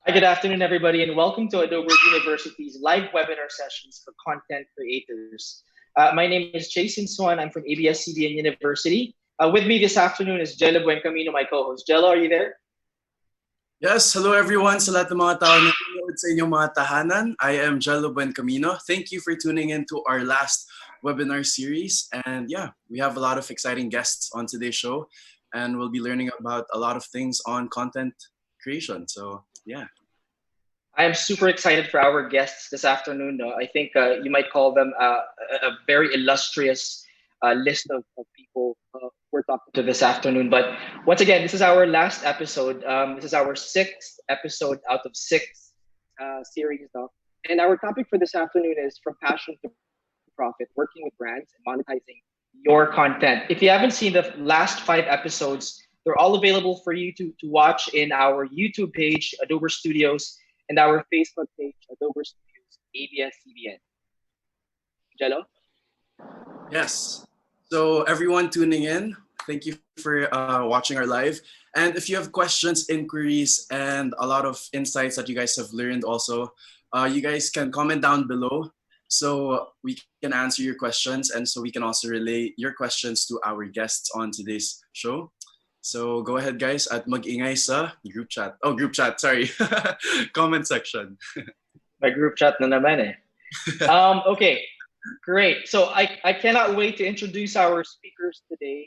Hi, good afternoon, everybody, and welcome to Adober University's live webinar sessions for content creators. My name is Sinsuan. I'm from ABS-CBN University. With me this afternoon is Gelo Buencamino, my co-host. Gelo, are you there? Yes, hello everyone sa lahat ng mga tao na nanonood sa inyong mga tahanan. I am Gelo Buencamino. Thank you for tuning in to our last webinar series. And yeah, we have a lot of exciting guests on today's show. And we'll be learning about a lot of things on content creation. So yeah. I am super excited for our guests this afternoon. I think you might call them a very illustrious list of people we're talking to this afternoon. But once again, this is our last episode. This is our sixth episode out of six series now. And our topic for this afternoon is from passion to profit, working with brands and monetizing your content. If you haven't seen the last five episodes, they're all available for you to watch in our YouTube page, Adober Studios, and our Facebook page, Adober Studios ABS-CBN. Jello? Yes. So everyone tuning in, thank you for watching our live. And if you have questions, inquiries, and a lot of insights that you guys have learned also, you guys can comment down below so we can answer your questions and so we can also relay your questions to our guests on today's show. So go ahead guys at mag-ingay sa group chat. Oh, group chat, sorry. Comment section. My group chat na naman eh. Okay, great. So I cannot wait to introduce our speakers today.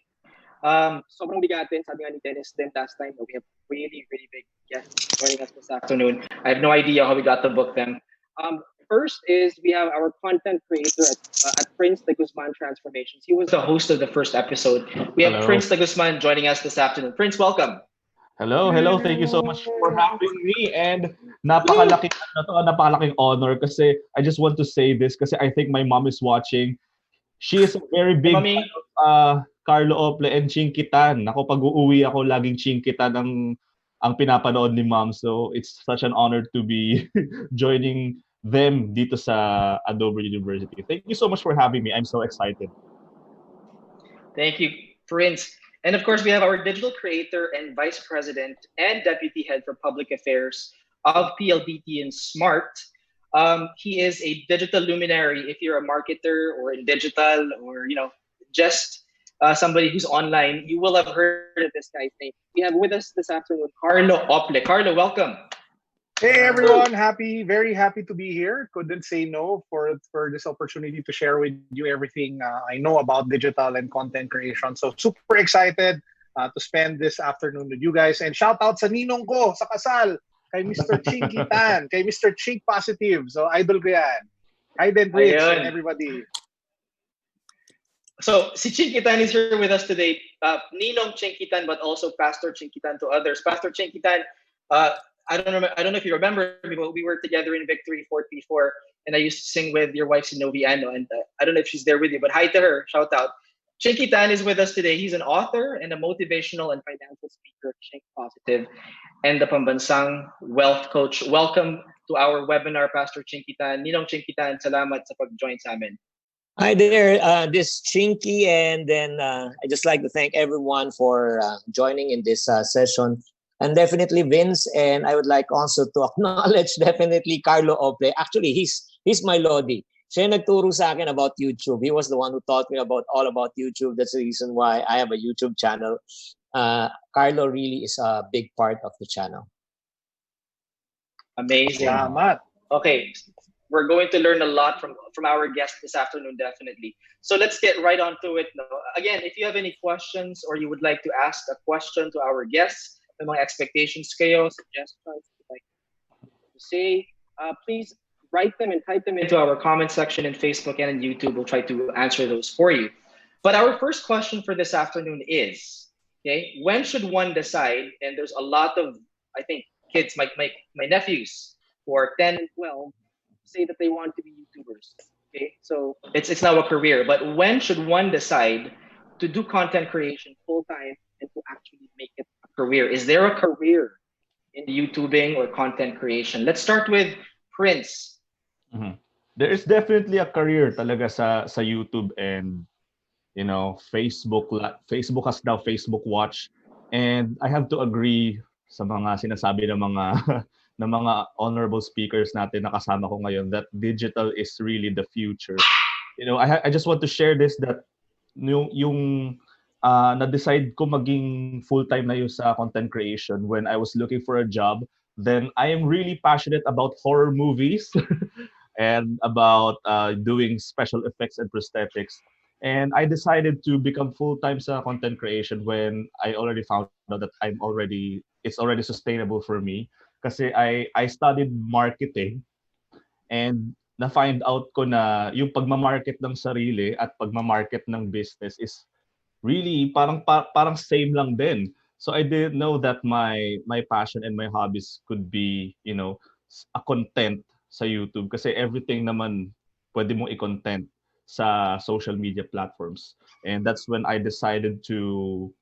Sobrang bigatin, sabi nga ni Dennis then last time, we have really, really big guests joining us this afternoon. I have no idea how we got to book them. First is we have our content creator at Prince de Guzman Transformations. He was the host of the first episode. We have Hello. Prince de Guzman joining us this afternoon. Prince, welcome. Hello. Thank you so much for having me. And napakalaking honor kasi I just want to say this kasi I think my mom is watching. She is a very big Mommy. fan of Carlo Ople and Chinkee Tan. Ako pag uuwi ako laging Chinkee Tan ang pinapanood ni mom. So it's such an honor to be joining them dito sa Adober University. Thank you so much for having me. I'm so excited. Thank you, Prince. And of course, we have our digital creator and vice president and deputy head for public affairs of PLDT-Smart. He is a digital luminary. If you're a marketer or in digital or just somebody who's online, you will have heard of this guy's name. We have with us this afternoon Carlo Ople. Carlo, welcome. Hey everyone, very happy to be here. Couldn't say no for this opportunity to share with you everything I know about digital and content creation. So super excited to spend this afternoon with you guys. And shout out sa ninong ko sa kasal, kay Mr. Chinkee Tan, kay Mr. Chink Positive. So idol ko yan. Hi then, Rich, and everybody. So si Chinkee Tan is here with us today. Ninong Chinkee Tan, but also Pastor Chinkee Tan to others. Pastor Chinkee Tan, I don't know if you remember me, but we were together in Victory Fort before, and I used to sing with your wife, Sinoviano, and I don't know if she's there with you, but hi to her, shout out. Chinkee Tan is with us today. He's an author and a motivational and financial speaker at Chink Positive and the Pambansang Wealth Coach. Welcome to our webinar, Pastor Chinkee Tan. Ninong Chinkee Tan, salamat sa pag-join sa amin. Hi there, this is Chinkee, and then I just like to thank everyone for joining in this session. And definitely Vince, and I would like also to acknowledge definitely Carlo Ople. Actually, he's my Lodi. Siya nagturo sa akin about YouTube. He was the one who taught me all about YouTube. That's the reason why I have a YouTube channel. Carlo really is a big part of the channel. Amazing. Okay, we're going to learn a lot from our guest this afternoon, definitely. So let's get right on to it now. Again, if you have any questions or you would like to ask a question to our guests, mga expectations kayo, suggestions, like to say, please write them and type them into our comment section in Facebook and in YouTube. We'll try to answer those for you. But our first question for this afternoon is, okay, when should one decide, and there's a lot of, I think, kids, my nephews who are 10 and 12, say that they want to be YouTubers. Okay, so it's now a career, but when should one decide to do content creation full-time and to actually make it a career? Is there a career in YouTubing or content creation? Let's start with Prince. Mm-hmm. There is definitely a career talaga sa YouTube, and Facebook has now Facebook Watch, and I have to agree sa mga sinasabi ng mga ng mga honorable speakers natin na kasama ko ngayon that digital is really the future. I just want to share this that yung na-decide ko maging full-time na yun sa content creation when I was looking for a job. Then I am really passionate about horror movies and about doing special effects and prosthetics. And I decided to become full-time sa content creation when I already found out that it's already sustainable for me. Kasi I studied marketing and na-find out ko na yung pagmamarket ng sarili at pagmamarket ng business is really parang same lang din. So I didn't know that my passion and my hobbies could be, a content sa YouTube kasi everything naman pwede mong i-content sa social media platforms. And that's when I decided to,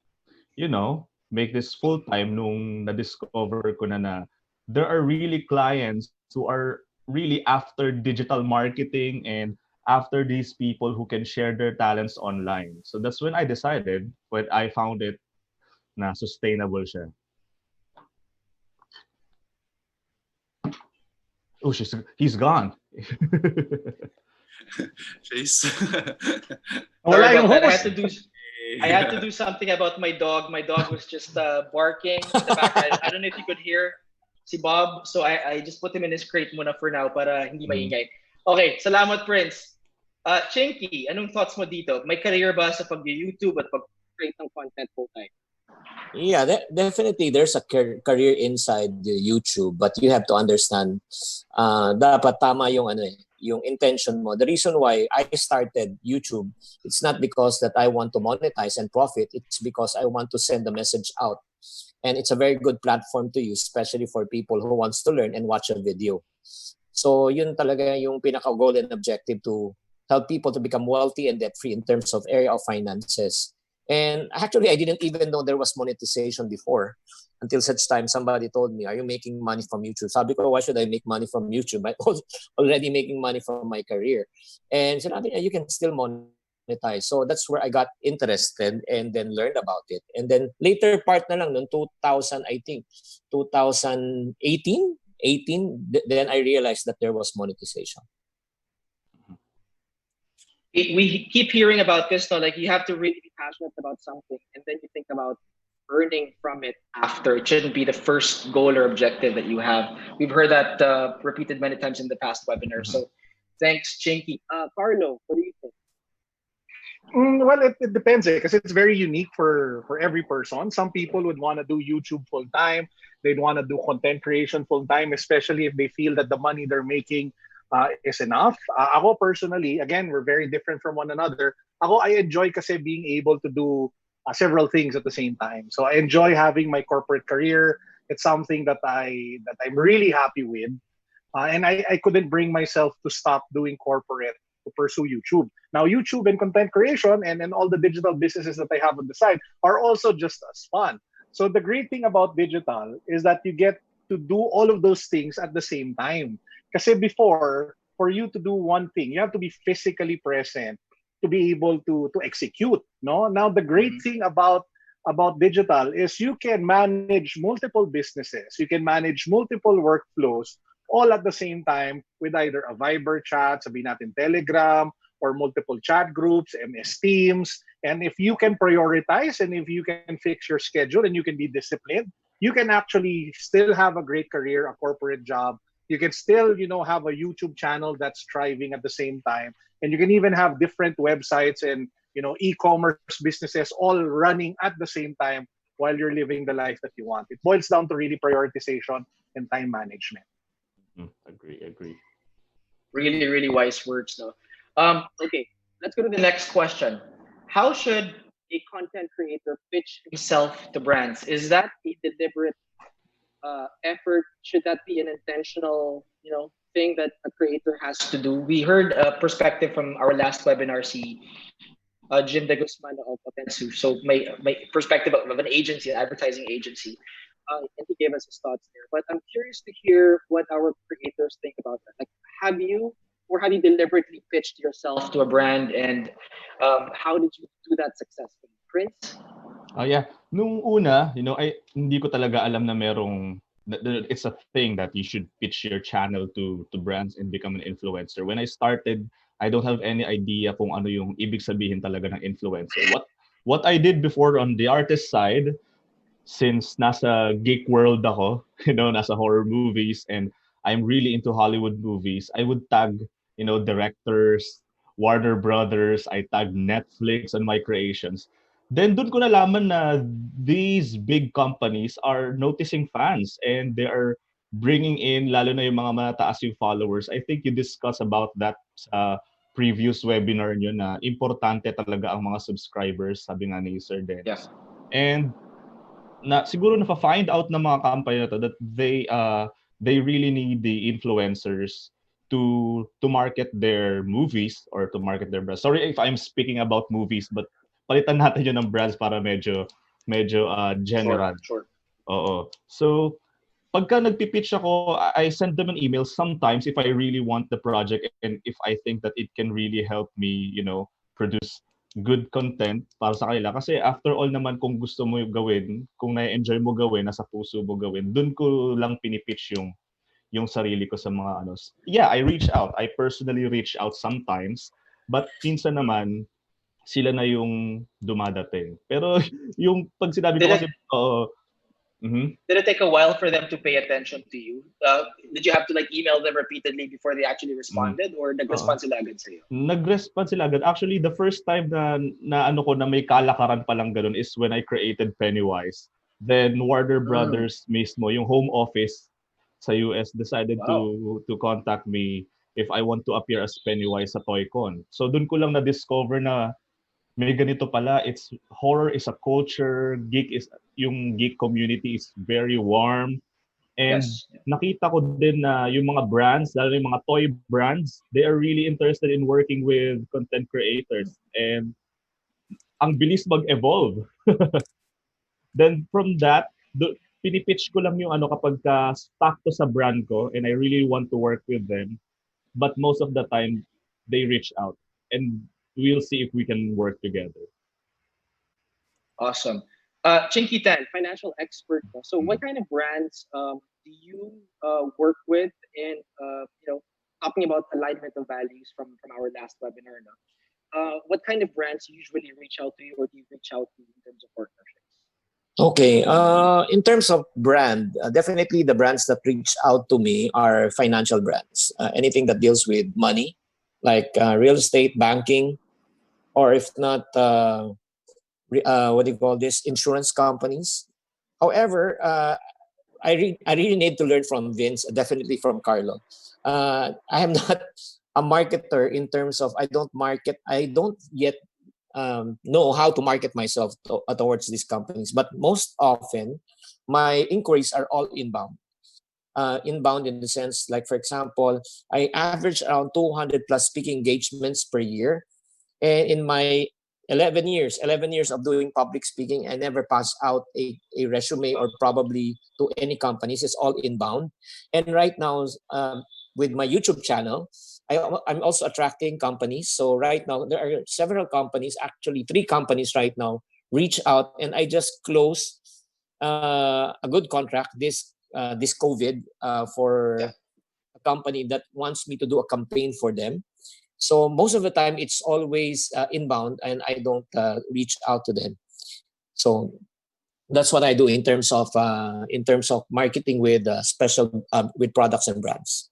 make this full-time nung na-discover ko na there are really clients who are really after digital marketing and after these people who can share their talents online. So that's when I decided, when I found it na sustainable siya. Oh, he's gone. Face. Sorry about that. I had to do something about my dog. My dog was just barking in the background. I don't know if you could hear si Bob. So I just put him in his crate muna for now para hindi maingay. Okay, salamat Prince. Chinkee, anong thoughts mo dito? May career ba sa pag-YouTube at pag-create ng content full-time? Yeah, definitely there's a career inside the YouTube, but you have to understand dapat tama yung intention mo. The reason why I started YouTube, it's not because that I want to monetize and profit, it's because I want to send the message out. And it's a very good platform to use, especially for people who wants to learn and watch a video. So yun talaga yung pinaka-goal and objective, to help people to become wealthy and debt-free in terms of area of finances. And actually, I didn't even know there was monetization before, until such time somebody told me, are you making money from YouTube? Sabi ko, why should I make money from YouTube? I'm already making money from my career. And sinabi niya, you can still monetize. So that's where I got interested and then learned about it. And then later part na lang, noong 2018, then I realized that there was monetization. We keep hearing about this, no? Like you have to really be passionate about something, and then you think about earning from it after. It shouldn't be the first goal or objective that you have. We've heard that repeated many times in the past webinars. So thanks, Chinkee. Carlo, what do you think? Well, it depends because it's very unique for every person. Some people would want to do YouTube full time. They'd want to do content creation full time, especially if they feel that the money they're making is enough. Ako personally, again, we're very different from one another. Ako, I enjoy kasi being able to do several things at the same time. So I enjoy having my corporate career. It's something that I'm really happy with, and I couldn't bring myself to stop doing corporate to pursue YouTube. Now, YouTube and content creation and all the digital businesses that I have on the side are also just as fun. So the great thing about digital is that you get to do all of those things at the same time. Kasi before, for you to do one thing, you have to be physically present to be able to execute. No? Now, the great thing about digital is you can manage multiple businesses. You can manage multiple workflows all at the same time with either a Viber chat, sabihin natin Telegram, or multiple chat groups, MS Teams. And if you can prioritize and if you can fix your schedule and you can be disciplined, you can actually still have a great career, a corporate job. You can still, have a YouTube channel that's thriving at the same time. And you can even have different websites and, e-commerce businesses all running at the same time while you're living the life that you want. It boils down to really prioritization and time management. Agree. Really, really wise words, though. Okay, let's go to the next question. How should a content creator pitch himself to brands? Is that a deliberate effort? Should that be an intentional, thing that a creator has to do? We heard a perspective from our last webinar, Jim De Guzman of Apensu. So my perspective of an agency, an advertising agency. And he gave us his thoughts there. But I'm curious to hear what our creators think about that. Like, have you deliberately pitched yourself to a brand, and how did you do that successfully? Prince? Yeah. Nung una, hindi ko talaga alam na merong it's a thing that you should pitch your channel to brands and become an influencer. When I started, I don't have any idea kung ano yung ibig sabihin talaga ng influencer. What I did before on the artist side, since nasa geek world ako, nasa horror movies, and I'm really into Hollywood movies, I would tag, directors, Warner Brothers, I tag Netflix on my creations. Then dun ko nalaman na these big companies are noticing fans and they are bringing in, lalo na yung mga mataas yung followers. I think you discussed about that sa previous webinar nyo na importante talaga ang mga subscribers, sabi nga ni Sir Yeah. Dennis. And siguro na-find out ng mga company na to that they really need the influencers to market their movies or to market their brands. Sorry if I'm speaking about movies, but palitan natin yun ng brands para medyo general. Sure. Oo. So pagka nagpi-pitch ako, I send them an email sometimes if I really want the project and if I think that it can really help me, produce good content para sa kanila. Kasi after all naman, kung gusto mo gawin, kung na-enjoy mo gawin, nasa puso mo gawin, dun ko lang pinipitch yung sarili ko sa mga ano. Yeah, I reach out. I personally reach out sometimes. But minsan naman, sila na yung dumadating. Pero yung pag sinabi ko kasi, Did it take a while for them to pay attention to you? Did you have to email them repeatedly before they actually responded, or nag-respond sila agad sa'yo? Nag-respond sila agad. Actually, the first time na ano ko na may kalakaran pa lang ganun is when I created Pennywise. Then Warner Brothers mismo, yung home office sa US decided to contact me if I want to appear as Pennywise sa ToyCon. So doon ko lang na-discover na may ganito pala. Horror is a culture, yung geek community is very warm. And nakita ko din na yung mga brands, lalo yung mga toy brands, they are really interested in working with content creators. And ang bilis mag-evolve. Then from that, pinipitch ko lang yung kapag stuck to sa brand ko and I really want to work with them. But most of the time, they reach out. And we'll see if we can work together. Awesome. Chinkee Tan, financial expert. So what kind of brands do you work with? And talking about alignment of values from our last webinar, what kind of brands usually reach out to you, or do you reach out to in terms of partnerships? Okay. In terms of brand, definitely the brands that reach out to me are financial brands. Anything that deals with money, like real estate, banking, or if not, what do you call this? Insurance companies. However, I really need to learn from Vince, definitely from Carlo. I am not a marketer in terms of I don't yet know how to market myself towards these companies. But most often, my inquiries are all inbound. Inbound in the sense, like for example, I average around 200 plus speaking engagements per year. And in my 11 years of doing public speaking, I never pass out a resume or probably to any companies. It's all inbound. And right now, with my YouTube channel, I'm also attracting companies. So right now, there are several companies, actually 3 companies right now, reach out, and I just closed a good contract this COVID for a company that wants me to do a campaign for them. So most of the time, it's always inbound, and I don't reach out to them. So that's what I do in terms of marketing with special with products and brands.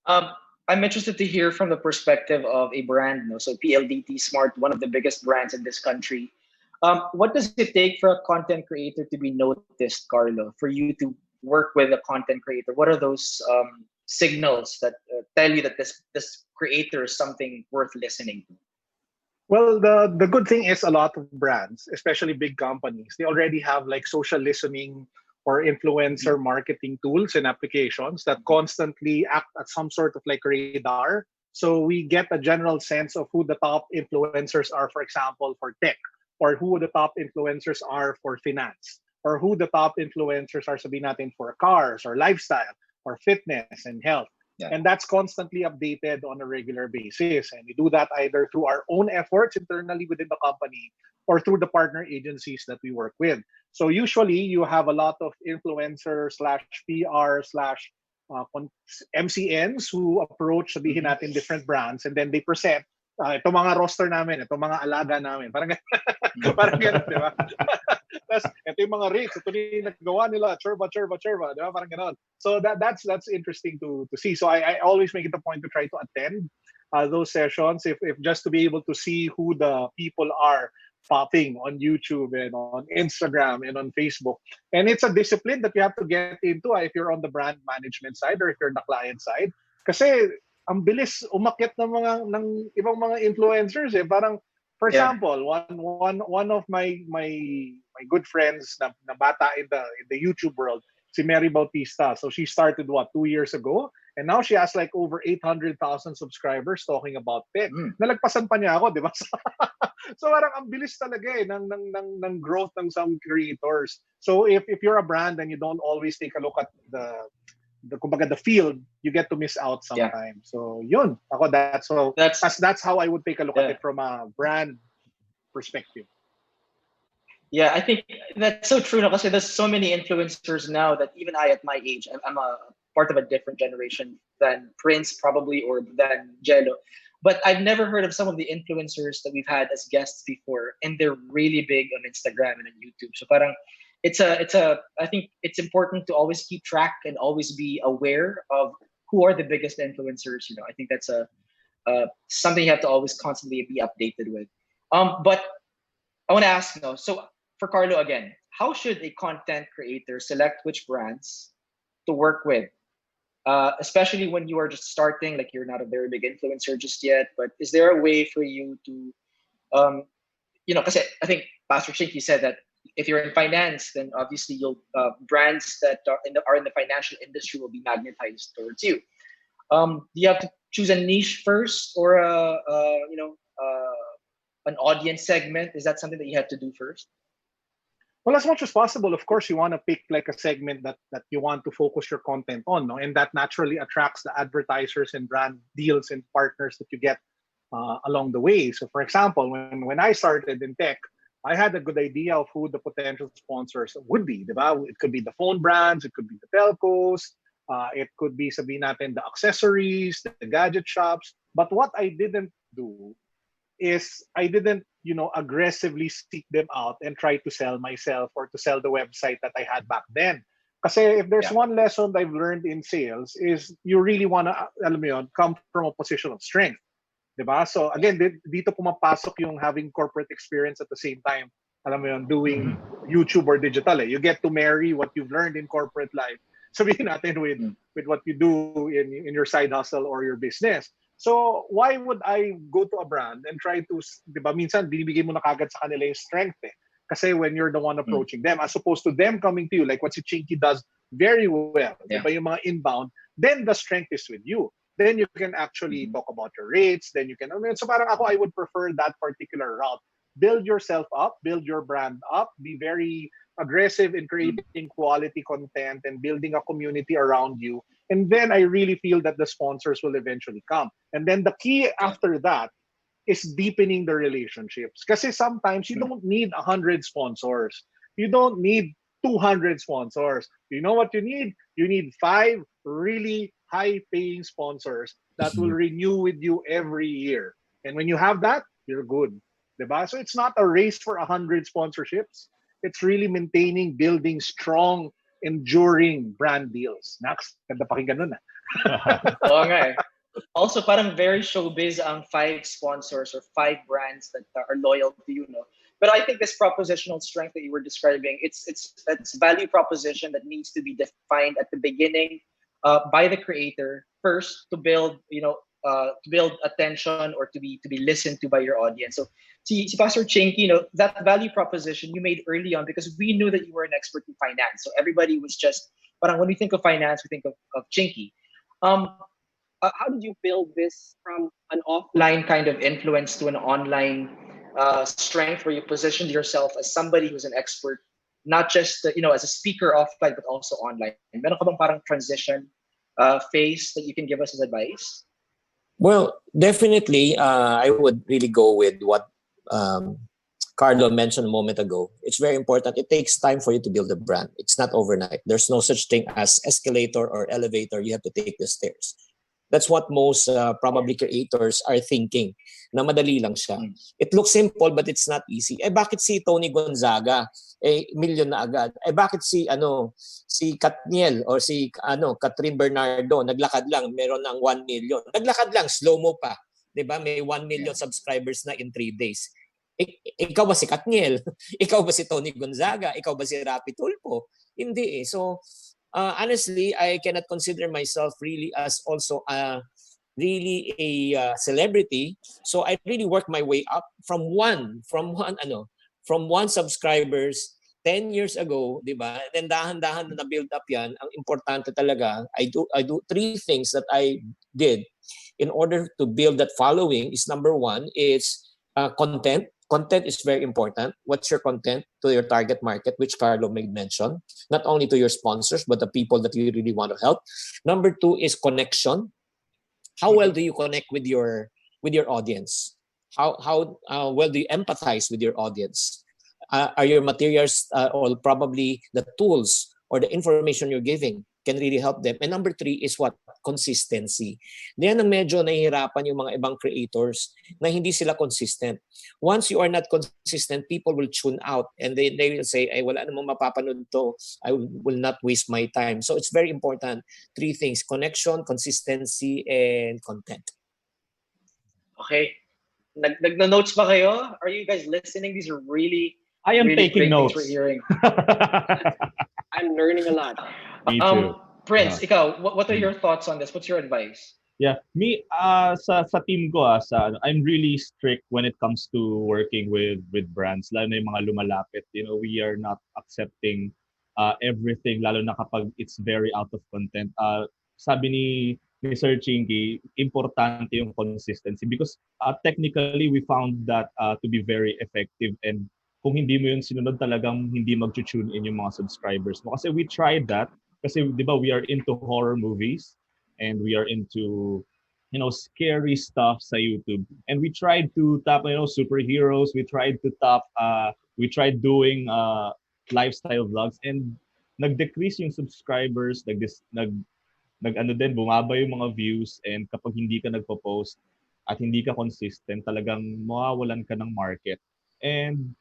I'm interested to hear from the perspective of a brand. So PLDT-Smart, one of the biggest brands in this country. What does it take for a content creator to be noticed, Carlo? For you to work with a content creator, what are those signals that tell you that this creator is something worth listening to? Well, the good thing is a lot of brands, especially big companies, they already have social listening or influencer marketing tools and applications that constantly act as some sort of radar. So we get a general sense of who the top influencers are, for example, for tech, or who the top influencers are for finance, or who the top influencers are, sabihin natin, for cars or lifestyle or fitness and health. Yeah. And that's constantly updated on a regular basis. And we do that either through our own efforts internally within the company or through the partner agencies that we work with. So usually you have a lot of influencers slash PR slash MCNs who approach, sabihin natin, different brands, and then they present ito mga roster namin, ito mga alaga namin. Parang parang ganun, di ba? Tapos, ito yung mga rates, ito yung nagawa nila, churba, di ba? Parang ganun. So that's interesting to see. So I always make it a point to try to attend those sessions, if just to be able to see who the people are popping on YouTube and on Instagram and on Facebook. And it's a discipline that you have to get into if you're on the brand management side or if you're on the client side. Kasi ang bilis umakyat ng ibang mga influencers eh. Parang, for example, one of my good friends na bata in the YouTube world, si Mary Bautista. So she started 2 years ago, and now she has like over 800,000 subscribers talking about tech. Nalagpasan pa niya ako, di ba? So parang ang bilis talaga eh ng growth ng some creators. So if you're a brand and you don't always take a look at the field, you get to miss out sometimes. So yun, ako that's how I would take a look at it from a brand perspective. Yeah, I think that's so true. No? Kasi there's so many influencers now that even I, at my age, I'm a part of a different generation than Prince probably or than Gelo. But I've never heard of some of the influencers that we've had as guests before, and they're really big on Instagram and on YouTube. So parang I think it's important to always keep track and always be aware of who are the biggest influencers. I think that's something you have to always constantly be updated with. But I want to ask, so for Carlo again, how should a content creator select which brands to work with? Especially when you are just starting, like you're not a very big influencer just yet, but is there a way for you to, because I think Pastor Chinkee said that if you're in finance, then obviously you'll brands that are in the financial industry will be magnetized towards you. Do you have to choose a niche first, or an audience segment? Is that something that you have to do first? Well, as much as possible, of course, you want to pick like a segment that you want to focus your content on, no? And that naturally attracts the advertisers and brand deals and partners that you get along the way. So, for example, when I started in tech, I had a good idea of who the potential sponsors would be. Diba? It could be the phone brands, it could be the telcos, it could be, sabihin natin, the accessories, the gadget shops. But what I didn't do is I didn't, aggressively seek them out and try to sell myself or to sell the website that I had back then. Kasi if there's one lesson I've learned in sales is you really want to, alam mo yun, come from a position of strength. Diba? So again, dito pumapasok yung having corporate experience at the same time, alam mo yun, doing YouTube or digital. You get to marry what you've learned in corporate life, sabihin natin, with what you do in your side hustle or your business. So why would I go to a brand and try to, diba, minsan binibigay mo na kagad sa kanila yung strength eh. Kasi when you're the one approaching them, as opposed to them coming to you, like what si Chinkee does very well, diba, yung mga inbound, then the strength is with you. Then you can actually talk about your rates, then you can, so parang ako, I would prefer that particular route. Build yourself up, build your brand up, be very aggressive in creating quality content and building a community around you. And then I really feel that the sponsors will eventually come. And then the key after that is deepening the relationships. Because sometimes you don't need 100 sponsors. You don't need 200 sponsors. You know what you need? You need 5 really high-paying sponsors that will renew with you every year. And when you have that, you're good. Diba? So it's not a race for 100 sponsorships. It's really maintaining, building strong, enduring brand deals. Next, ganda pakinggan nun. Oo nga eh. Also, parang very showbiz ang 5 sponsors or 5 brands that are loyal to you, no? But I think this propositional strength that you were describing, it's value proposition that needs to be defined at the beginning by the creator first to build, to build attention or to be listened to by your audience. So, si Pastor Chinkee, that value proposition you made early on because we knew that you were an expert in finance. So everybody was just, parang when we think of finance, we think of Chinkee. How did you build this from an offline kind of influence to an online strength where you positioned yourself as somebody who's an expert, not just as a speaker offline but also online? Meron ka bang parang transition face that you can give us as advice? Well, definitely, I would really go with what um, Carlo mentioned a moment ago. It's very important. It takes time for you to build a brand. It's not overnight. There's no such thing as escalator or elevator. You have to take the stairs. That's what most probably creators are thinking, na madali lang siya. It looks simple but it's not easy. Eh bakit si Tony Gonzaga million na agad? Eh bakit si Katniel or si Catherine Bernardo naglakad lang meron ng 1 million. Naglakad lang slow mo pa, 'di ba? May 1 million subscribers na in 3 days. Ikaw ba si Katniel? Ikaw ba si Tony Gonzaga? Ikaw ba si Rapi Tulfo? Hindi eh. So honestly, I cannot consider myself really as also really a celebrity. So I really work my way up from one subscribers 10 years ago, di ba? Then dahan-dahan na build up yan. Ang importante talaga, I do three things that I did in order to build that following. Is number one is content. Content is very important. What's your content to your target market, which Carlo made mention, not only to your sponsors, but the people that you really want to help. Number two is connection. How well do you connect with your audience? How well do you empathize with your audience? Are your materials or probably the tools or the information you're giving can really help them? And number three is what? Consistency. Diyan ang medyo nahihirapan yung mga ibang creators na hindi sila consistent. Once you are not consistent, people will tune out and they will say, ay wala namang mapapanood to. I will not waste my time. So it's very important. Three things: connection, consistency, and content. Okay. Nag-notes ba kayo? Are you guys listening? These are really, I am really taking great notes. things we're hearing. I'm learning a lot. Me too. Prince, ikaw, what are your thoughts on this? What's your advice? Yeah, me sa team ko I'm really strict when it comes to working with brands, lalo na yung mga lumalapit. You know, we are not accepting everything, lalo na kapag it's very out of content. Sabi ni Sir Chinkee, importante yung consistency because technically we found that to be very effective, and kung hindi mo yun sinunod, talagang hindi mag-tune in yung mga subscribers mo. Kasi we tried that. Kasi di ba we are into horror movies and we are into scary stuff sa YouTube, and we tried to top superheroes, we tried to top we tried doing lifestyle vlogs, and nag-decrease yung subscribers, nag din bumaba yung mga views, and kapag hindi ka nagpo-post at hindi ka consistent, talagang mawawalan ka ng market. And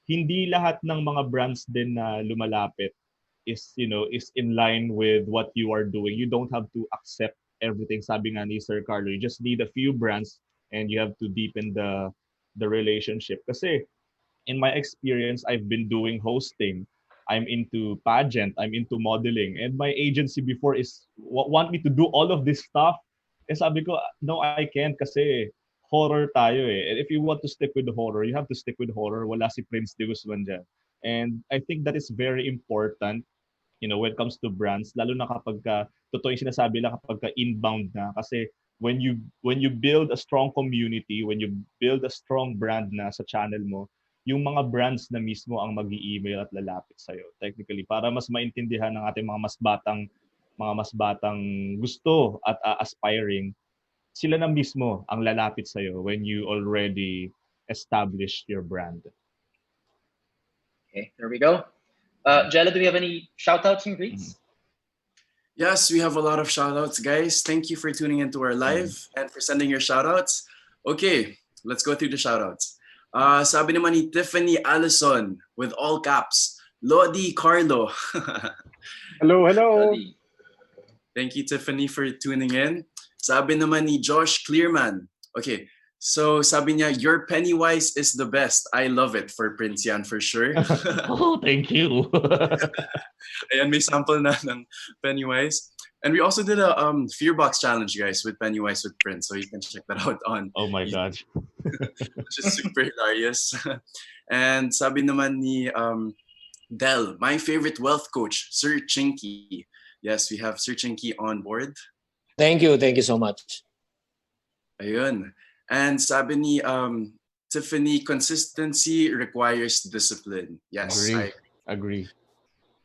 hindi lahat ng mga brands din na lumalapit is in line with what you are doing. You don't have to accept everything. Sabi nga ni Sir Carlo, you just need a few brands and you have to deepen the relationship. Kasi in my experience, I've been doing hosting. I'm into pageant, I'm into modeling, and my agency before is want me to do all of this stuff. Eh sabi ko, no, I can't kasi horror tayo eh. And if you want to stick with the horror, you have to stick with horror. Wala si Prince de Guzman dyan. And I think that is very important, when it comes to brands, lalo na kapag totoo yung sinasabi lang kapag inbound na. Kasi when you build a strong community, when you build a strong brand na sa channel mo, yung mga brands na mismo ang mag-i-email at lalapit sa'yo. Technically, para mas maintindihan ng ating mga mas batang gusto at aspiring, sila na mismo ang lalapit sa'yo when you already established your brand. Okay, there we go. Gelo, do we have any shout-outs and greets? Yes, we have a lot of shout-outs, guys. Thank you for tuning into our live and for sending your shout-outs. Okay, let's go through the shout-outs. Sabi naman ni Tiffany Allison with all caps, Lodi Carlo. Hello. Lodi. Thank you, Tiffany, for tuning in. Sabi naman ni Josh Clearman. Okay, so sabi niya, your Pennywise is the best. I love it, for Prince yan for sure. Oh, thank you. Ayan, may sample na ng Pennywise. And we also did a fear box challenge, guys, with Pennywise with Prince. So you can check that out on Oh my God. which is super hilarious. And sabi naman ni Del, my favorite wealth coach, Sir Chinkee. Yes, we have Sir Chinkee on board. Thank you so much. Ayun. And sabi ni Tiffany, consistency requires discipline. Yes, Agree.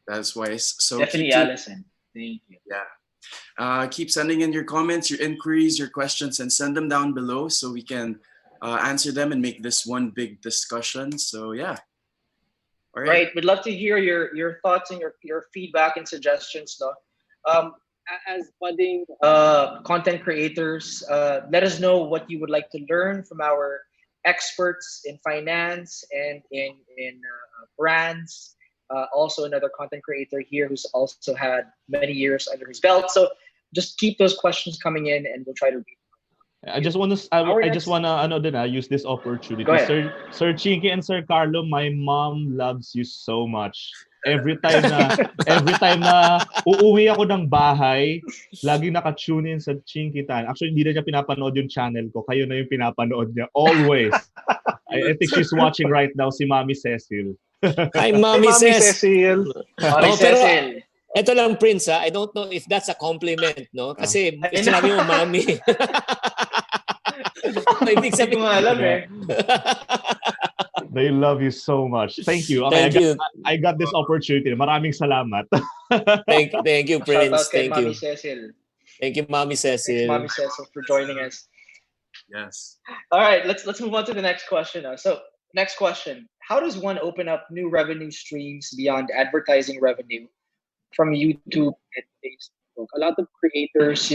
That's wise. So Definitely Allison. Thank you. Yeah. Keep sending in your comments, your inquiries, your questions, and send them down below so we can answer them and make this one big discussion. So yeah. All right. Right. We'd love to hear your thoughts and your feedback and suggestions. No? As budding Content creators, let us know what you would like to learn from our experts in finance and in brands. Also, another content creator here who's also had many years under his belt. So just keep those questions coming in, and we'll try to read. I just want to use this opportunity. Go ahead. Sir Chinkee and Sir Carlo, my mom loves you so much. Every time na uuwi ako ng bahay, lagi naka-tune in sa Chinkee Tan. Actually, hindi na niya pinapanood yung channel ko. Kayo na yung pinapanood niya. Always. I think she's watching right now, si Mami Cecil. Hi, Mami Cecil. Mami Pero, Cecil. ito lang, Prince, ha? I don't know if that's a compliment, no? Kasi sinabi mo, Mami. Ibig Hindi ko sabihin, nga alam eh. They love you so much. Thank you. Okay, I got this opportunity. Maraming salamat. Thank you, Prince. Shoutout kay Thank you. Mami Cecil. Thank you, Mami Thanks, Cecil. Mami Cecil, for joining us. Yes. All right, let's move on to the next question now. So, next question: how does one open up new revenue streams beyond advertising revenue from YouTube and Facebook? A lot of creators,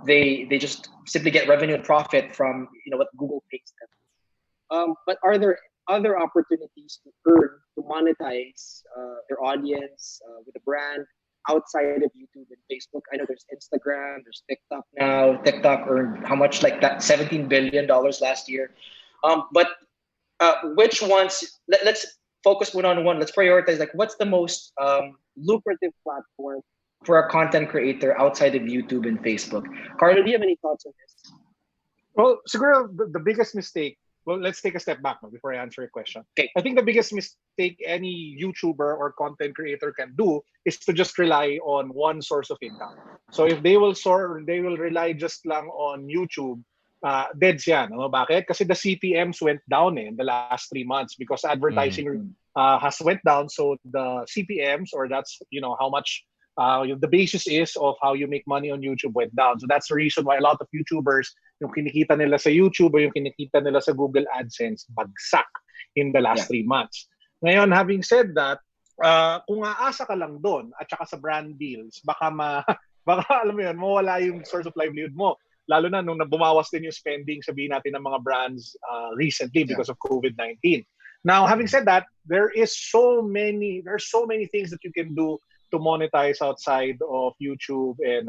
they just simply get revenue and profit from what Google pays them. but are there other opportunities to earn, to monetize their audience with a brand outside of YouTube and Facebook? I know there's Instagram, there's TikTok Now, TikTok earned how much? Like that, $17 billion last year. But which ones? Let's focus one on one. Let's prioritize. Like, what's the most lucrative platform. for a content creator outside of YouTube and Facebook? Carlo, do you have any thoughts on this? Well, siguro the biggest mistake. Well, let's take a step back before I answer your question. Okay. I think the biggest mistake any YouTuber or content creator can do is to just rely on one source of income. So if they will rely just lang on YouTube, deads yan. Ano? Bakit? Kasi the CPMs went down in the last 3 months because advertising has went down. So the CPMs, or that's how much the basis is of how you make money on YouTube, went down. So that's the reason why a lot of YouTubers, yung kinikita nila sa YouTube o yung kinikita nila sa Google AdSense, bagsak in the last 3 months. Ngayon, having said that, kung aasa ka lang doon at saka sa brand deals, baka alam mo yun, mawala yung source of livelihood mo. Lalo na nung bumawas din yung spending, sabihin natin, ng mga brands recently because of COVID-19. Now, having said that, there's so many things that you can do to monetize outside of YouTube and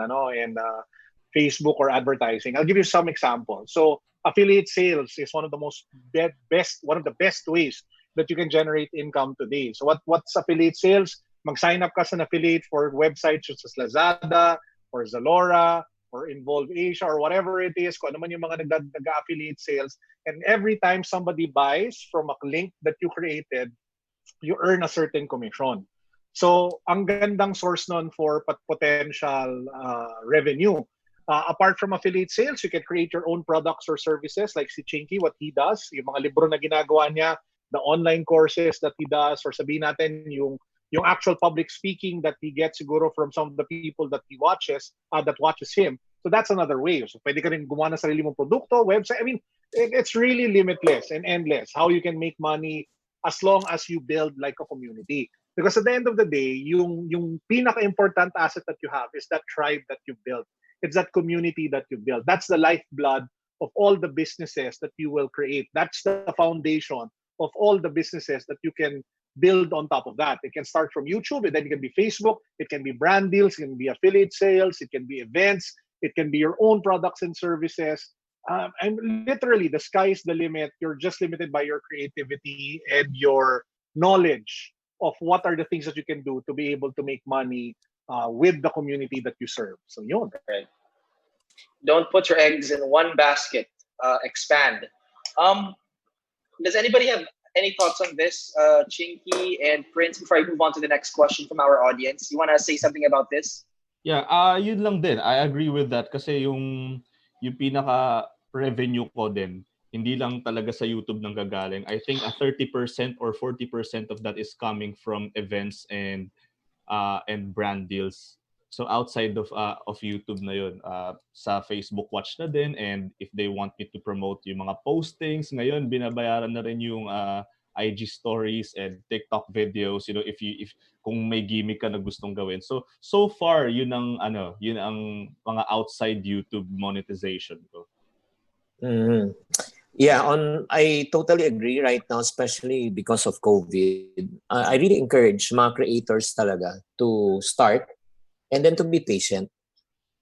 Facebook or advertising. I'll give you some examples. So affiliate sales is one of the best ways that you can generate income today. So what's affiliate sales? Mag-sign up ka sa an affiliate for websites such as Lazada or Zalora or Involve Asia or whatever it is, kung ano man yung mga nag-affiliate sales. And every time somebody buys from a link that you created, you earn a certain commission. So, ang gandang source nun for potential revenue. Apart from affiliate sales, you can create your own products or services like si Chinkee, what he does, yung mga libro na ginagawa niya, the online courses that he does, or sabihin natin yung actual public speaking that he gets siguro from some of the people that he watches, that watches him. So that's another way. So pwede ka rin gumawa ng sarili mong produkto, website. I mean, it's really limitless and endless how you can make money as long as you build like a community. Because at the end of the day, yung pinaka-important asset that you have is that tribe that you built. It's that community that you build. That's the lifeblood of all the businesses that you will create. That's the foundation of all the businesses that you can build on top of that. It can start from YouTube, and then it can be Facebook, it can be brand deals, it can be affiliate sales, it can be events, it can be your own products and services. And literally, the sky is the limit. You're just limited by your creativity and your knowledge of what are the things that you can do to be able to make money with the community that you serve. So yun. Right. Don't put your eggs in one basket. Expand. Does anybody have any thoughts on this, Chinkee and Prince, before I move on to the next question from our audience? You want to say something about this? Yeah, yun lang din. I agree with that kasi yung pinaka-revenue ko din, hindi lang talaga sa YouTube nang gagaling. I think a 30% or 40% of that is coming from events and brand deals. So outside of YouTube na yun, sa Facebook Watch na din, and if they want me to promote yung mga postings, ngayon binabayaran na rin yung IG stories and TikTok videos, if kung may gimmick ka na gustong gawin. So far yun ang mga outside YouTube monetization ko. Mm-hmm. Yeah, I totally agree right now, especially because of COVID. I really encourage mga creators talaga to start and then to be patient.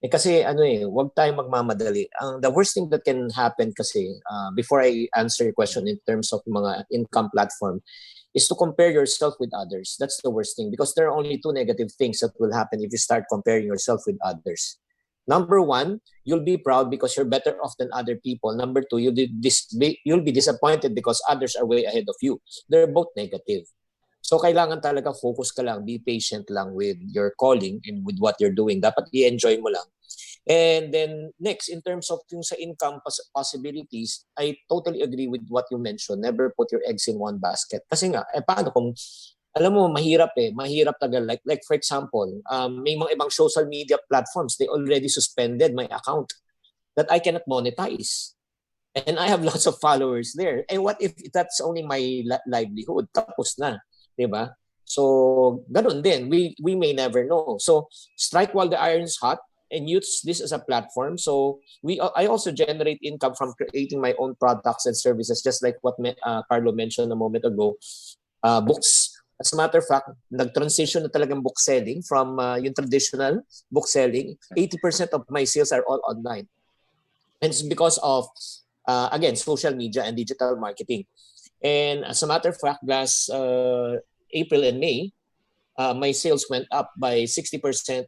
Kasi wag tayong magmamadali. The worst thing that can happen kasi, before I answer your question in terms of mga income platform, is to compare yourself with others. That's the worst thing, because there are only two negative things that will happen if you start comparing yourself with others. Number one, you'll be proud because you're better off than other people. Number two, you'll be disappointed because others are way ahead of you. They're both negative. So kailangan talaga focus ka lang, be patient lang with your calling and with what you're doing. Dapat i-enjoy mo lang. And then next, in terms of yung sa income possibilities, I totally agree with what you mentioned. Never put your eggs in one basket. Kasi nga, paano kung, alam mo, mahirap tagal. Like for example, may mga ibang social media platforms, they already suspended my account that I cannot monetize. And I have lots of followers there. And what if that's only my livelihood? Tapos na, di ba? So, ganun din. We may never know. So, strike while the iron is hot and use this as a platform. So, I also generate income from creating my own products and services, just like what Carlo mentioned a moment ago. Books. As a matter of fact, nag-transition na talagang book selling from yung traditional book selling. 80% of my sales are all online. And it's because of, again, social media and digital marketing. And as a matter of fact, last April and May, my sales went up by 60%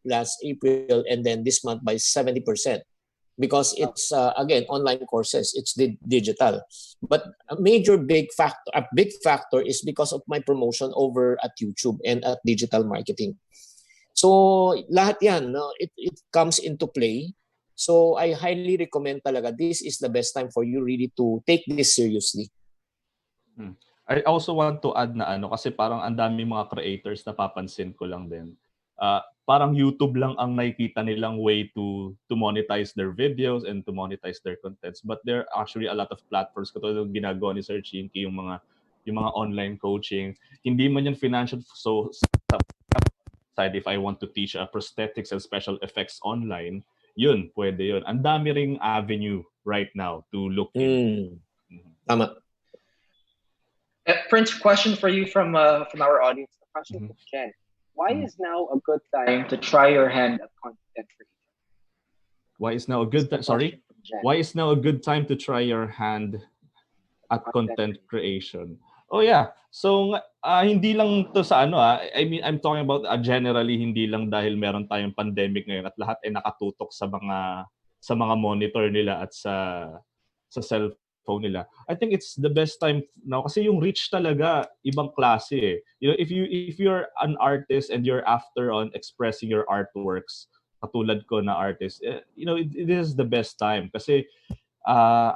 last April, and then this month by 70%. Because it's, again, online courses, it's digital. But a big factor is because of my promotion over at YouTube and at digital marketing. So lahat yan, no, it comes into play. So I highly recommend talaga, this is the best time for you really to take this seriously. I also want to add na kasi parang ang dami mga creators na papansin ko lang din. Parang YouTube lang ang nakikita nilang way to monetize their videos and to monetize their contents. But there are actually a lot of platforms, katulad ng ginagawa ni Sir Chinkee, yung mga online coaching. Hindi man yan financial, so side, if I want to teach prosthetics and special effects online, yun, pwede yun. Ang dami ring avenue right now to look into. Tama. Prince, question for you from our audience. A question from Jen. Why is now a good time to try your hand at content creation? Why is now a good time? Sorry. Why is now a good time to try your hand at content creation? Oh yeah. So hindi lang to sa I mean, I'm talking about generally, hindi lang dahil meron tayong pandemic ngayon at lahat ay nakatutok sa mga monitor nila at sa cellphone nila. I think it's the best time now kasi yung reach talaga ibang klase eh. If you're an artist and you're after on expressing your artworks, katulad ko na artist, it is the best time kasi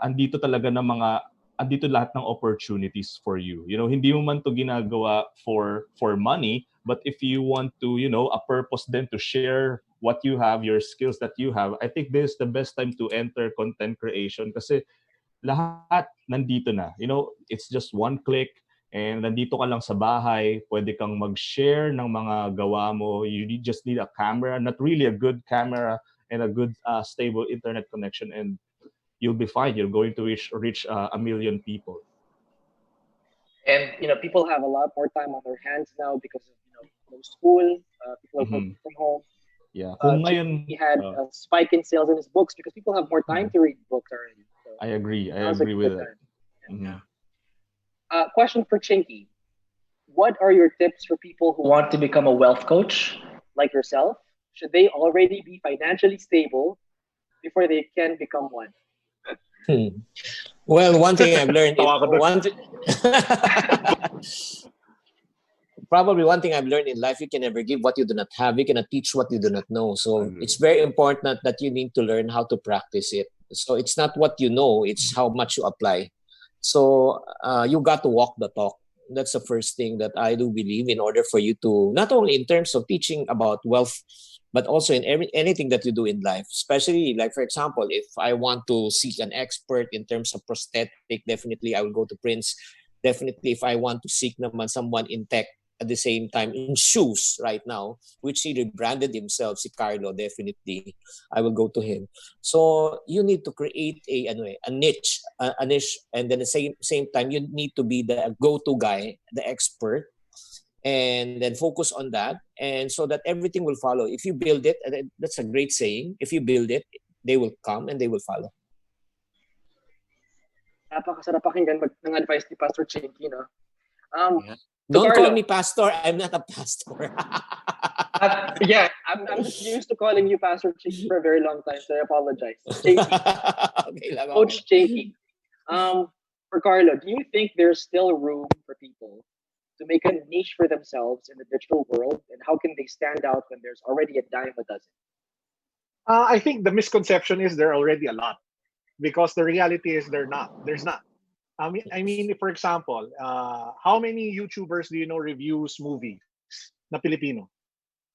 andito lahat ng opportunities for you. Hindi mo man to ginagawa for money, but if you want to, a purpose then to share what you have, your skills that you have, I think this is the best time to enter content creation kasi lahat nandito na. It's just one click and nandito ka lang sa bahay, pwede kang mag-share ng mga gawa mo. You just need a camera, not really a good camera, and a good stable internet connection, and you'll be fine. You're going to reach 1 million people. And people have a lot more time on their hands now because of no school. People are working from home. Yeah. He had a spike in sales in his books because people have more time to read books already. So I agree with that. Question for Chinkee. What are your tips for people who want to become a wealth coach like yourself? Should they already be financially stable before they can become one? Well, one thing I've learned probably one thing I've learned in life, you can never give what you do not have. You cannot teach what you do not know. So it's very important that you need to learn how to practice it. So it's not what you know, it's how much you apply. So you got to walk the talk. That's the first thing that I do believe in order for you to, not only in terms of teaching about wealth but also in anything that you do in life, especially like for example, if I want to seek an expert in terms of prosthetic, definitely I will go to Prince. Definitely if I want to seek naman someone in tech at the same time in shoes right now, which he rebranded himself, si Carlo, definitely I will go to him. So you need to create a niche, a niche, and then at the same time you need to be the go-to guy, the expert, and then focus on that, and so that everything will follow. If you build it, and that's a great saying, if you build it, they will come and they will follow. Napakasarap pakinggan ng advice ni Pastor Chinkee, no? Yeah. To Don't call Carlo. me pastor. I'm not a pastor. Yeah, I'm just used to calling you Pastor Chinkee for a very long time, so I apologize. Chinkee, Okay lang ako. Coach Chinkee. For Carlo, do you think there's still room for people to make a niche for themselves in the digital world, and how can they stand out when there's already a dime a dozen? I think the misconception is there are already a lot, because the reality is they're not. There's not. I mean, for example, how many YouTubers do you know reviews movies na Filipino?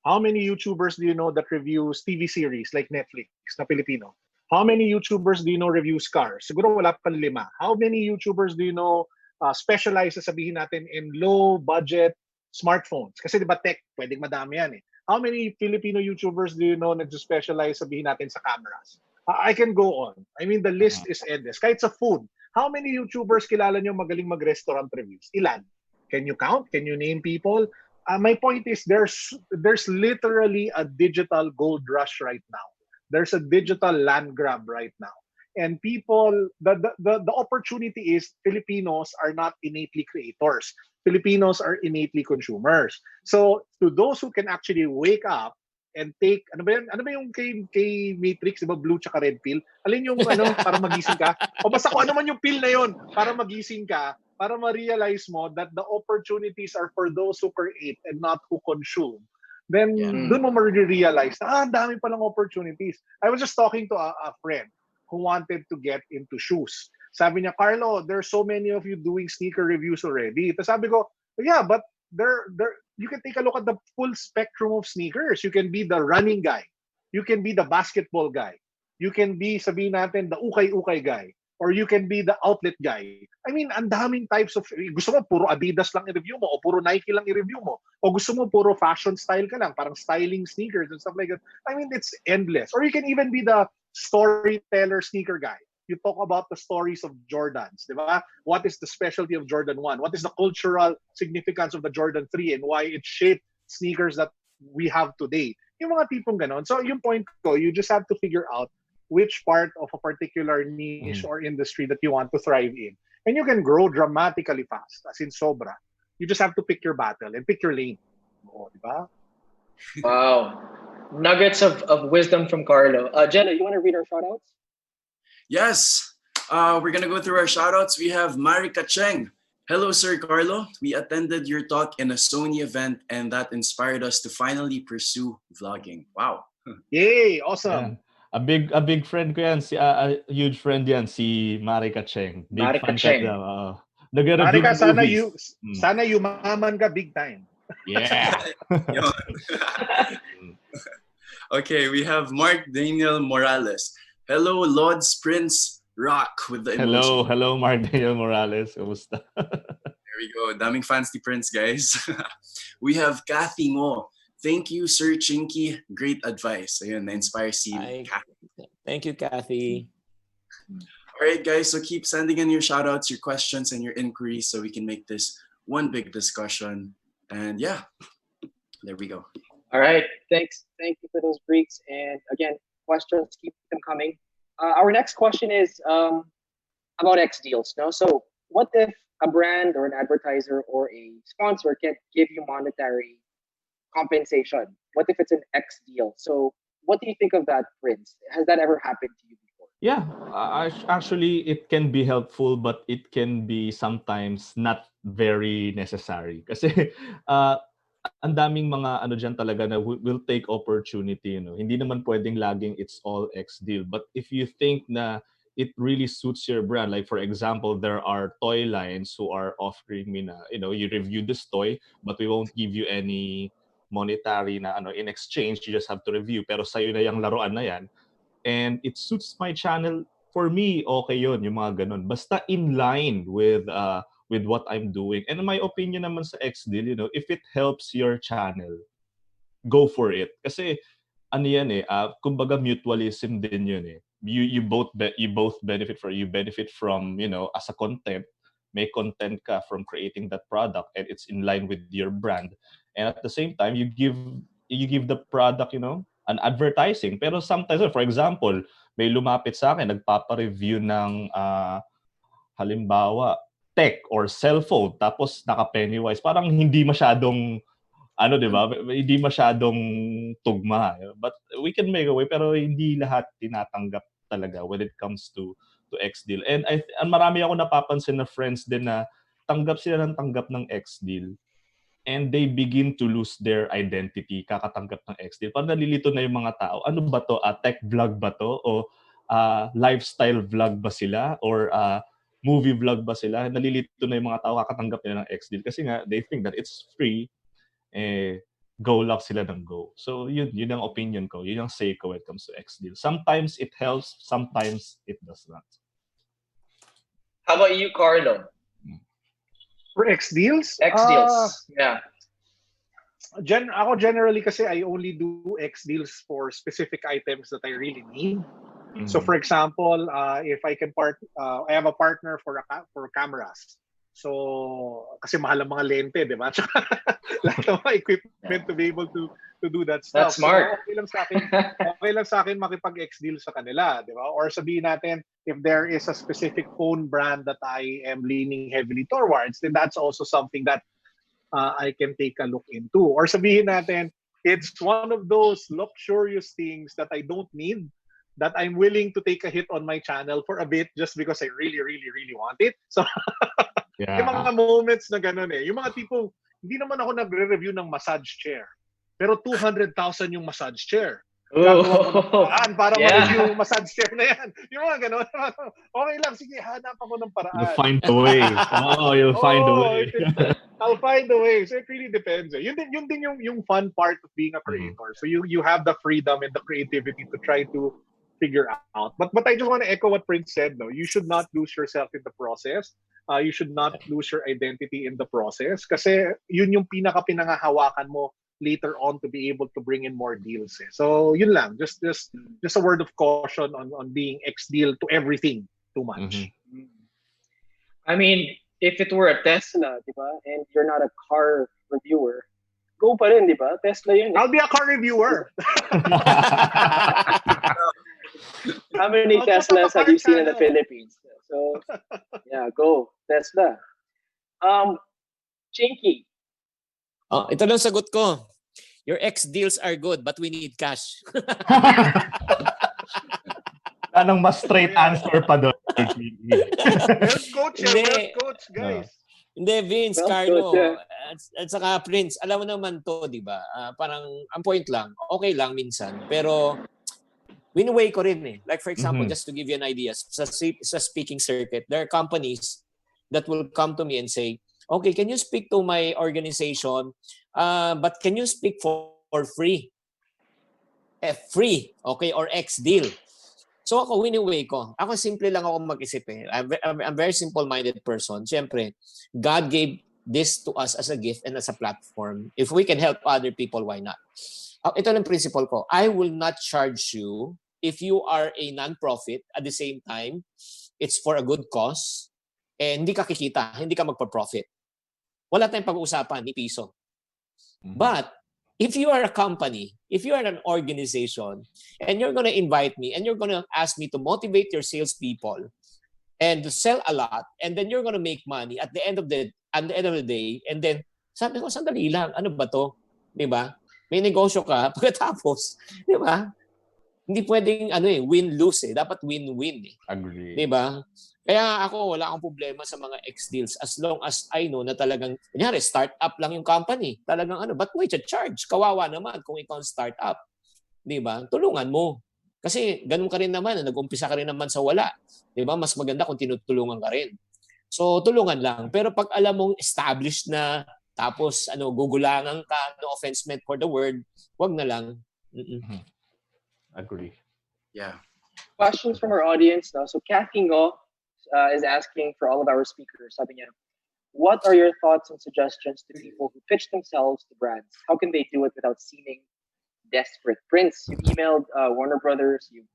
How many YouTubers do you know that reviews TV series like Netflix na Filipino? How many YouTubers do you know reviews cars? Siguro wala pang lima. How many YouTubers do you know specialize, sabihin natin, in low budget smartphones? Kasi di ba tech, pwedeng madami yan eh. How many Filipino YouTubers do you know nag-specialize, sabihin natin, sa cameras? I can go on. I mean, the list is endless. Kahit sa food, how many YouTubers kilala nyo magaling mag-restaurant reviews? Ilan? Can you count? Can you name people? My point is there's literally a digital gold rush right now. There's a digital land grab right now. And people, the opportunity is Filipinos are not innately creators. Filipinos are innately consumers. So to those who can actually wake up and take, ano ba yan? Ano ba yung kay Matrix, di ba, blue tsaka red pill? Alin yung ano, para magising ka? O basta kung ano man yung pill na yon para magising ka, para ma-realize mo that the opportunities are for those who create and not who consume, then dun mo ma-realize na, ang dami palang opportunities. I was just talking to a friend who wanted to get into shoes. Sabi niya, Carlo, there's so many of you doing sneaker reviews already. Tapos sabi ko, yeah, but you can take a look at the full spectrum of sneakers. You can be the running guy. You can be the basketball guy. You can be, sabihin natin, the ukay-ukay guy. Or you can be the outlet guy. I mean, ang daming types of, gusto mo puro Adidas lang i-review mo, o puro Nike lang i-review mo, o gusto mo puro fashion style ka lang, parang styling sneakers and stuff like that. I mean, it's endless. Or you can even be the storyteller sneaker guy. You talk about the stories of Jordans, di ba? What is the specialty of Jordan 1? What is the cultural significance of the Jordan 3 and why it shaped sneakers that we have today? Yung mga tipong ganon. So yung point ko, you just have to figure out which part of a particular niche or industry that you want to thrive in. And you can grow dramatically fast, as in sobra. You just have to pick your battle and pick your lane. Oh, di ba? Wow. Nuggets of wisdom from Carlo. Gelo, you want to read our shoutouts? Yes. We're going to go through our shoutouts. We have Marika Cheng. Hello, Sir Carlo. We attended your talk in a Sony event and that inspired us to finally pursue vlogging. Wow. Yay! Awesome. Yeah. A big friend ko yan, a huge friend yan, si Marika Cheng. Big Marika fan Cheng. ka. Nag-review Marika, ng movies. sana yumaman ka big time. Yeah. Okay, we have Mark Daniel Morales. Hello, Lords Prince Rock with the emoji. Hello, Mark Daniel Morales. Kamusta? There we go. Daming fans ni Prince, guys. We have Kathy Ngo. Thank you, Sir Chinkee. Great advice. Ayun, na-inspire si Kathy. Thank you, Kathy. All right, guys. So keep sending in your shoutouts, your questions, and your inquiries so we can make this one big discussion. And yeah, there we go. All right. Thanks. Thank you for those Greeks. And again, questions, keep them coming. Our next question is about X deals. No? So what if a brand or an advertiser or a sponsor can't give you monetary compensation? What if it's an X deal? So what do you think of that, Prince? Has that ever happened to you before? Yeah, actually, it can be helpful, but it can be sometimes not very necessary. Kasi ang daming mga ano dyan talaga na will take opportunity. Hindi naman pwedeng laging it's all X deal. But if you think na it really suits your brand, like for example, there are toy lines who are offering me na, you review this toy, but we won't give you any monetary na in exchange you just have to review, pero sa'yo na yung laruan na yan, and it suits my channel, for me okay yun, yung mga ganun, basta in line with what I'm doing. And in my opinion naman sa X-Deal, if it helps your channel, go for it. Kasi ano yan kumbaga mutualism din yun You both benefit from, as a content, may content ka from creating that product, and it's in line with your brand. And at the same time, you give the product, an advertising. Pero sometimes, for example, may lumapit sa akin, nagpapa-review ng halimbawa, tech or cellphone, tapos naka-Pennywise, parang hindi masyadong di ba? Hindi masyadong tugma. But we can make a way, pero hindi lahat tinatanggap talaga when it comes to X-Deal. And marami ako napapansin na friends din na tanggap sila ng X-Deal, and they begin to lose their identity kakatanggap ng X-Deal. Parang nalilito na yung mga tao. Ano ba to? Tech vlog ba to? O lifestyle vlog ba sila? Or movie vlog ba sila? Nalilito na yung mga tao kakatanggap nila ng X-Deal. Kasi nga, they think that it's free. Go lang sila ng go. So yun ang opinion ko, yun ang say ko when it comes to X-Deal. Sometimes it helps, sometimes it does not. How about you, Carlo? For X-Deals? X-Deals, yeah. Ako generally kasi I only do X-Deals for specific items that I really need. Mm-hmm. So for example, if I can I have a partner for cameras. So, kasi mahal ang mga lente, di ba? Lahat ng mga equipment to be able to do that stuff. That's smart. So, okay lang sa akin makipag-X-deal sa kanila, di ba? Or sabihin natin, if there is a specific phone brand that I am leaning heavily towards, then that's also something that I can take a look into. Or sabihin natin, it's one of those luxurious things that I don't need, that I'm willing to take a hit on my channel for a bit just because I really, really, really want it. So, yeah. Yung mga moments na ganun Yung mga tipong, hindi naman ako nagre-review ng massage chair. Pero 200,000 yung massage chair. Gagawa ko ng paraan para ma-review yung massage chair na yan. Yung mga ganun. Okay lang, sige, hanap ako ng paraan. You'll find a way. You'll find a way. I'll find a way. So it really depends. Yun din yung fun part of being a creator. So you have the freedom and the creativity to try to figure out. But I just want to echo what Prince said. No, you should not lose yourself in the process. You should not lose your identity in the process. Kasi yun yung pinangahawakan mo later on to be able to bring in more deals. So yun lang. Just a word of caution on being X-Deal to everything too much. Mm-hmm. I mean, if it were a Tesla, di ba, and you're not a car reviewer, go pa rin, di ba? Tesla yun. I'll be a car reviewer. How many Teslas have you seen in the Philippines? So, yeah, go Tesla. Chinkee. Ito lang sagot ko. Your X-Deals are good, but we need cash. Anong mas straight answer pa doon? Health coach, guys. Hindi, Vince, Carlo, at saka Prince, alam mo naman to, di ba? Parang, ang point lang, okay lang minsan, pero win-way ko rin Like for example, just to give you an idea, sa speaking circuit, there are companies that will come to me and say, okay, can you speak to my organization, but can you speak for free? Free, okay, or X-Deal. So ako, win-way ko. Ako, simple lang ako mag-isip I'm a very simple-minded person. Siyempre, God gave this to us as a gift and as a platform. If we can help other people, why not? Ito lang principle ko. I will not charge you if you are a non-profit. At the same time, it's for a good cause. Hindi ka kikita, hindi ka magpa-profit. Wala tayong pag-uusapan, ni piso. But, if you are a company, if you are an organization, and you're going to invite me, and you're going to ask me to motivate your salespeople, and to sell a lot, and then you're going to make money at the end of the day, and then, sabi ko, sandali lang, ano ba to? Diba? May negosyo ka, pagkatapos, diba? Hindi pwedeng win-lose Dapat win-win Agree. Diba? Kaya ako, wala akong problema sa mga X-Deals as long as I know na talagang, kunyari, start-up lang yung company. Talagang ba't mo i-charge? Kawawa naman kung ikaw ang start-up. Diba? Tulungan mo. Kasi ganun ka rin naman, nag-umpisa ka rin naman sa wala. Diba? Mas maganda kung tinutulungan ka rin. So, tulungan lang. Pero pag alam mong established na tapos gugulangan ka, no offense meant for the word, wag na lang. Agree. Yeah. Questions from our audience now. So Kathy Ngo is asking for all of our speakers. Sabi niya, what are your thoughts and suggestions to people who pitch themselves to brands? How can they do it without seeming desperate? Prince, you emailed Warner Brothers. You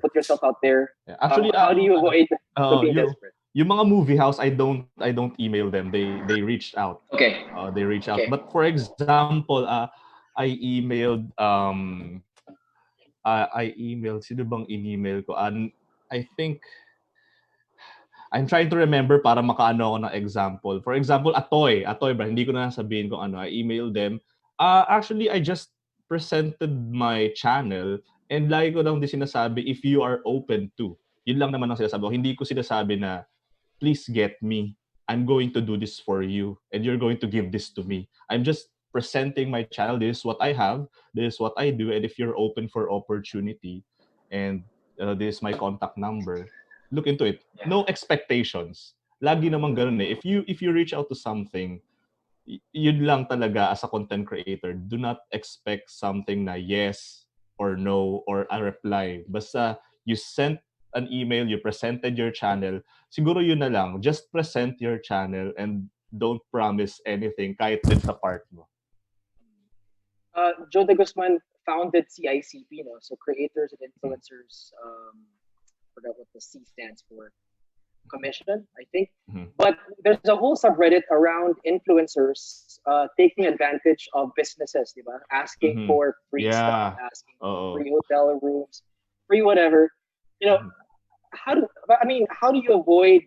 put yourself out there. Yeah. Actually, how do you avoid looking desperate? Yung mga movie house, I don't email them. They reached out. Okay. They reach out. Okay. But for example, I emailed sino bang in-email ko? I think I'm trying to remember para makaano ako ng example. For example, Atoy ba? Hindi ko na sabihin kung ano. I emailed them. Actually, I just presented my channel and lagi ko lang din sinasabi, if you are open to. Yun lang naman ang sinasabi ko. Hindi ko sinasabi na, please get me. I'm going to do this for you and you're going to give this to me. I'm just presenting my channel. This is what I have. This is what I do. And if you're open for opportunity and this is my contact number, look into it. Yeah. No expectations. Lagi naman ganun eh. If you reach out to something, yun lang talaga as a content creator. Do not expect something na yes or no or a reply. Basta you sent an email, you presented your channel, siguro yun na lang. Just present your channel and don't promise anything kahit din sa part mo. Joe De Guzman founded CICP, so Creators and Influencers. Forgot what the C stands for. Commission, I think. But there's a whole subreddit around influencers taking advantage of businesses, diba? Asking for free stuff, asking for free hotel rooms, free whatever. How do you avoid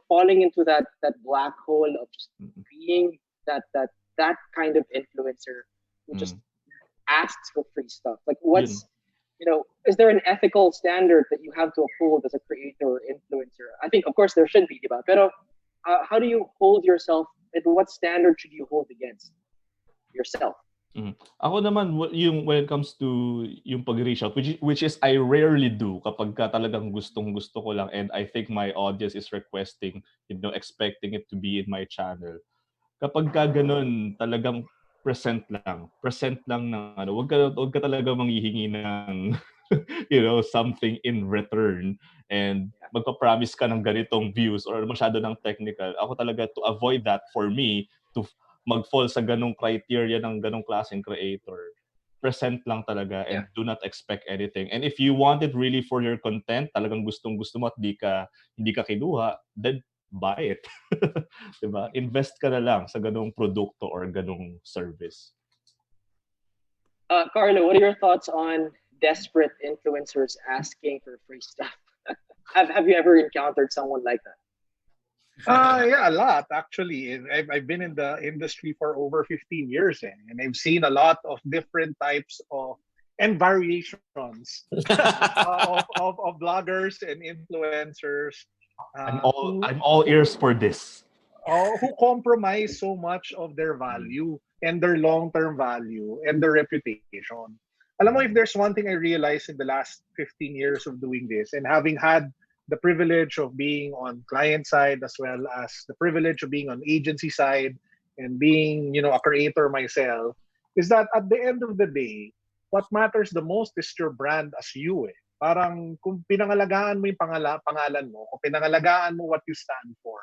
falling into that black hole of just being that kind of influencer who just asks for free stuff? Like what's is there an ethical standard that you have to uphold as a creator or influencer? I think of course there should be, diba? Pero how do you hold yourself, and what standard should you hold against yourself? Ako naman, yung when it comes to yung pag-reach out, which is I rarely do kapag ka talagang gustong-gusto ko lang and I think my audience is requesting, expecting it to be in my channel. Kapag ka ganun, talagang present lang ng wag ka talaga manghihingi ng something in return and magpa-promise ka ng ganitong views or masyado ng technical. Ako talaga, to avoid that, for me to mag-fall sa ganong criteria ng ganong klaseng creator, present lang talaga and do not expect anything. And if you want it really for your content, talagang gustong-gusto mo at hindi ka kinuha, then buy it. Diba? Invest ka na lang sa ganong produkto or ganong service. Carlo, what are your thoughts on desperate influencers asking for free stuff? Have you ever encountered someone like that? Yeah, a lot actually. I've been in the industry for over 15 years, and I've seen a lot of different types of and variations of bloggers and influencers. I'm all ears for this. Who compromise so much of their value and their long-term value and their reputation. Alam mo, if there's one thing I realized in the last 15 years of doing this and having had the privilege of being on client side as well as the privilege of being on agency side and being, a creator myself, is that at the end of the day, what matters the most is your brand as you eh. Parang kung pinangalagaan mo yung pangalan mo, kung pinangalagaan mo what you stand for,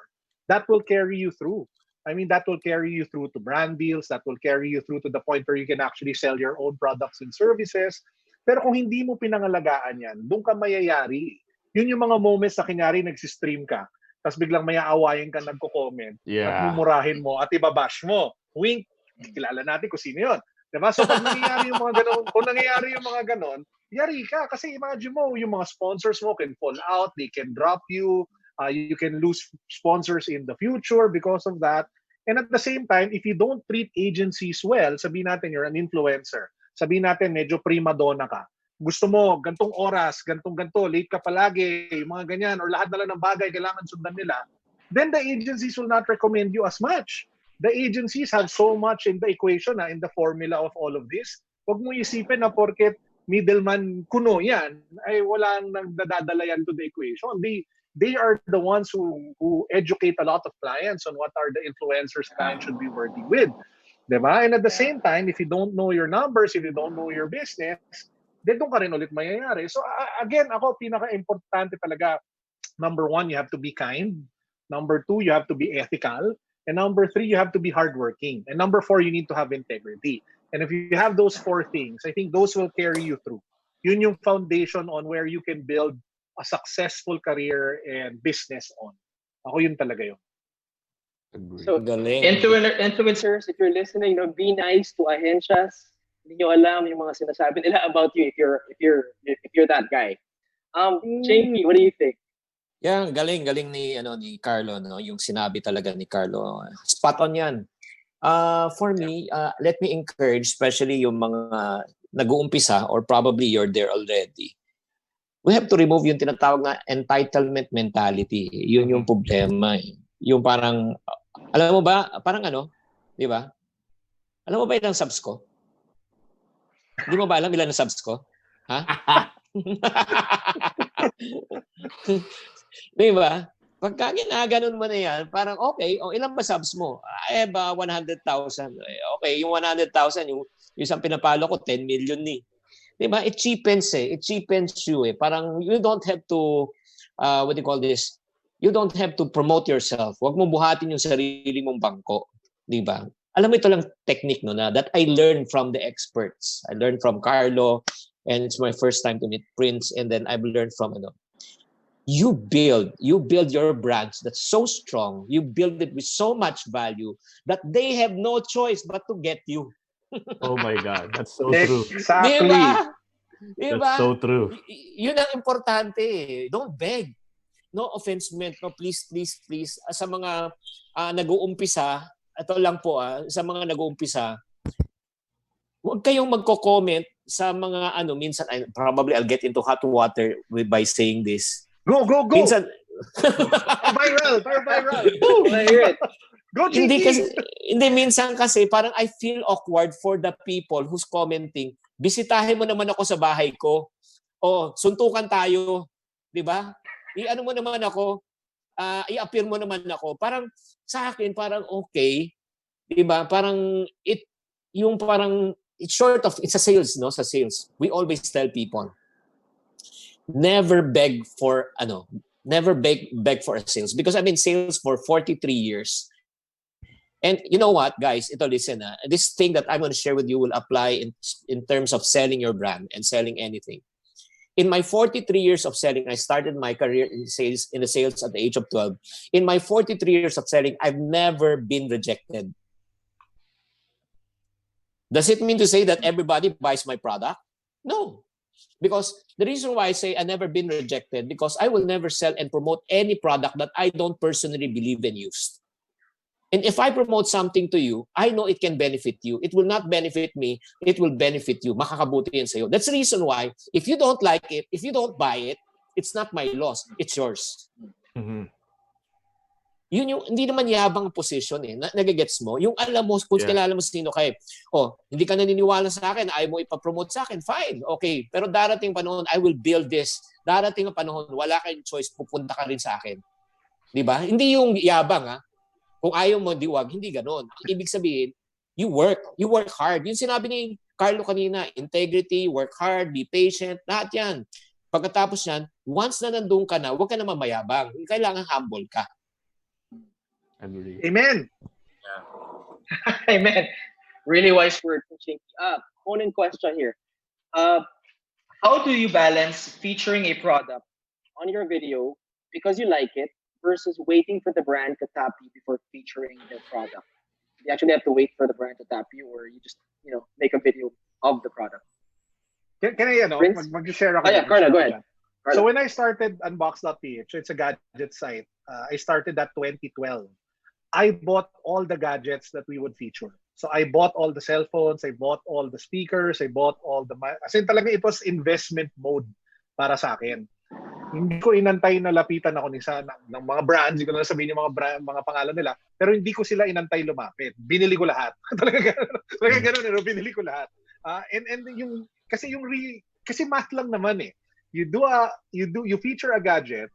that will carry you through. I mean, that will carry you through to brand deals, that will carry you through to the point where you can actually sell your own products and services. Pero kung hindi mo pinangalagaan yan, doon ka mayayari. Yun yung mga moments na kunyari nagsistream ka, tapos biglang may aawayin ka nagko-comment at mumurahin mo at ibabash mo. Wink, kilala natin kung sino yun. Diba? So pag nangyayari yung mga ganon, kung nangyayari yung mga ganon, yari ka. Kasi imagine mo, yung mga sponsors mo can fall out, they can drop you, you can lose sponsors in the future because of that. And at the same time, if you don't treat agencies well, sabihin natin you're an influencer, sabihin natin medyo prima donna ka, gusto mo, gantong oras, ganto, late ka palagi, yung mga ganyan, or lahat na lang ng bagay kailangan sundan nila, then the agencies will not recommend you as much. The agencies have so much in the equation, in the formula of all of this. Huwag mo isipin na porket middleman kuno yan, ay walang nagdadala yan to the equation. they are the ones who educate a lot of clients on what are the influencers clients should be working with. Diba? And at the same time, if you don't know your numbers, if you don't know your business, then doon ka rin ulit mayayari. So again, ako, pinaka-importante talaga, number one, you have to be kind. Number two, you have to be ethical. And number three, you have to be hardworking. And number four, you need to have integrity. And if you have those four things, I think those will carry you through. Yun yung foundation on where you can build a successful career and business on. Ako yun talaga yun. So, Galing. influencers, if you're listening, be nice to ahencias. Hindi nyo alam yung mga sinasabi nila about you if you're that guy. Chinkee, what do you think? Yeah, galing ni Carlo, no, yung sinabi talaga ni Carlo. Spot on 'yan. For me, let me encourage especially yung mga nag-uumpisa or probably you're there already. We have to remove yung tinatawag na entitlement mentality. Yun yung problema. Yung parang alam mo ba, parang di ba? Alam mo ba ilang subs ko? Hindi mo ba alam ilan ang subs ko? Ha? Di ba? Pagka ginaganon mo na yan, parang okay, ilan ba subs mo? I have 100,000. Okay, yung 100,000, yung isang pinapalo ko, 10 million ni. Di ba? It cheapens It cheapens you Parang you don't have to, what do you call this? You don't have to promote yourself. Huwag mo buhatin yung sarili mong bangko. Di ba? Alam mo, ito lang technique na that I learned from the experts. I learned from Carlo, and it's my first time to meet Prince, and then I've learned from you build your brands that's so strong, you build it with so much value that they have no choice but to get you. Oh my God, that's so true. Exactly. Diba? That's so true. Yun ang importante. Don't beg. No offense meant. No, please. Sa mga nag-uumpisa, ito lang po, sa mga nag-uumpisa, huwag kayong magko-comment sa mga minsan, probably I'll get into hot water by saying this. Go! Minsan, viral! I hear it. Go, Chinkee! Hindi, minsan kasi parang I feel awkward for the people who's commenting, bisitahin mo naman ako sa bahay ko. O, suntukan tayo. Di ba? I-ano mo naman ako, i-appear mo naman ako. Parang sa akin, parang okay. Di ba? Parang it's short of, it's a sales, no? Sa sales. We always tell people, never beg for a sales, because I've been sales for 43 years. And you know what, guys, ito listen, this thing that I'm going to share with you will apply in terms of selling your brand and selling anything. In my 43 years of selling, I started my career in the sales at the age of 12. In my 43 years of selling, I've never been rejected. Does it mean to say that everybody buys my product? No. Because the reason why I say I've never been rejected, because I will never sell and promote any product that I don't personally believe in use. And if I promote something to you, I know it can benefit you. It will not benefit me. It will benefit you. Makakabuti yan sa'yo. That's the reason why, if you don't like it, if you don't buy it, it's not my loss. It's yours. Mm-hmm. Yun yung, hindi naman yabang position nagigets mo. Yung alam mo, kung kilala mo sino kayo, hindi ka naniniwala sa akin, ayaw mo ipapromote sa akin, fine, okay. Pero darating panahon, I will build this. Darating ang panahon, wala kayong choice, pupunta ka rin sa akin. Diba? Hindi yung yabang, Kung ayaw mo, wag. Hindi ganon. Ang ibig sabihin, you work hard. Yung sinabi ni Carlo kanina, integrity, work hard, be patient, lahat yan. Pagkatapos yan, once na nandun ka na, huwag ka naman mayabang. Kailangan humble ka. Agree. Amen. Yeah. Amen. Really wise word from Chinkee. Own question here. How do you balance featuring a product on your video because you like it versus waiting for the brand to tap you before featuring their product? You actually have to wait for the brand to tap you, or you just make a video of the product. Can I mag-share ako? Yeah, Carlo, go ahead. Carlo. So when I started Unbox.ph, it's a gadget site. I started that 2012. I bought all the gadgets that we would feature. So I bought all the cell phones, I bought all the speakers, I bought all the... As in talaga, it was investment mode para sa akin. Hindi ko inantay na lapitan ako ng mga brands, hindi ko na sabihin yung mga pangalan nila, pero hindi ko sila inantay lumapit. Binili ko lahat. Talaga ganun, binili ko lahat. And yung kasi math lang naman You feature a gadget,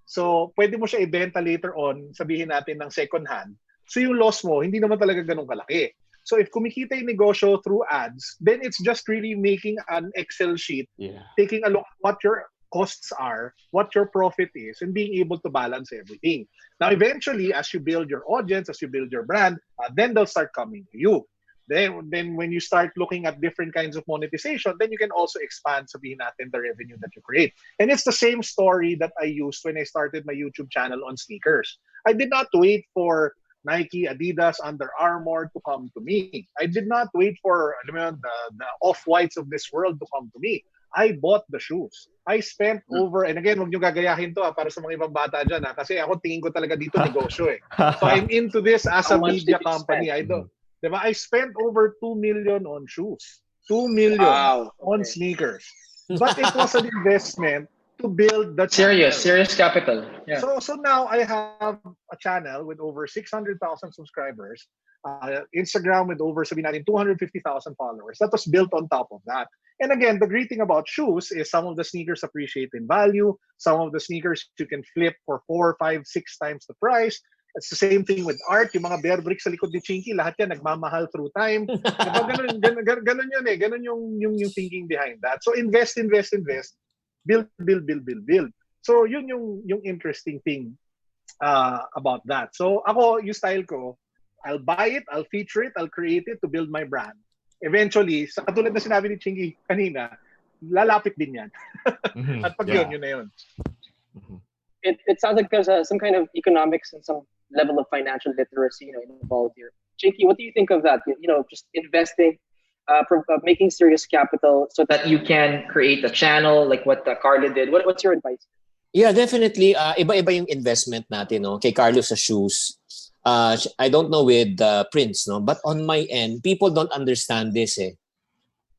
So, pwede mo siya ibenta later on, sabihin natin ng second hand. So, yung loss mo, hindi naman talaga ganun kalaki. So, if kumikita yung negosyo through ads, then it's just really making an Excel sheet, taking a look at what your costs are, what your profit is, and being able to balance everything. Now, eventually, as you build your audience, as you build your brand, then they'll start coming to you. Then when you start looking at different kinds of monetization, then you can also expand, sabihin natin, the revenue that you create. And it's the same story that I used when I started my YouTube channel on sneakers. I did not wait for Nike, Adidas, Under Armour to come to me. I did not wait for the off-whites of this world to come to me. I bought the shoes. I spent over, and again, huwag nyo gagayahin to para sa mga ibang bata dyan kasi ako tingin ko talaga dito negosyo eh. So I'm into this as a media company. Diba? I spent over 2 million on shoes. 2 million on sneakers. But it was an investment to build the channel. Serious capital. Yeah. So now I have a channel with over 600,000 subscribers, Instagram with over, sabihin natin, 250,000 followers. That was built on top of that. And again, the great thing about shoes is some of the sneakers appreciate in value. Some of the sneakers you can flip for 4, 5, 6 times the price. It's the same thing with art. Yung mga bear bricks sa likod ni Chinkee, lahat yan nagmamahal through time. Diba? Ganun yun eh. Ganun yung thinking behind that. So invest. Build. So yun yung interesting thing about that. So ako, yung style ko, I'll buy it, I'll feature it, I'll create it to build my brand. Eventually, sa katulad na sinabi ni Chinkee kanina, lalapit din yan. At pag yun na yun. It sounds like there's some kind of economics and some level of financial literacy, involved here. Chinkee, what do you think of that? Just investing, making serious capital so that you can create a channel like what Carlo did. What's your advice? Yeah, definitely. Iba-iba yung investment natin, no? Kay Carlo sa shoes. I don't know with Prince, no? But on my end, people don't understand this, eh.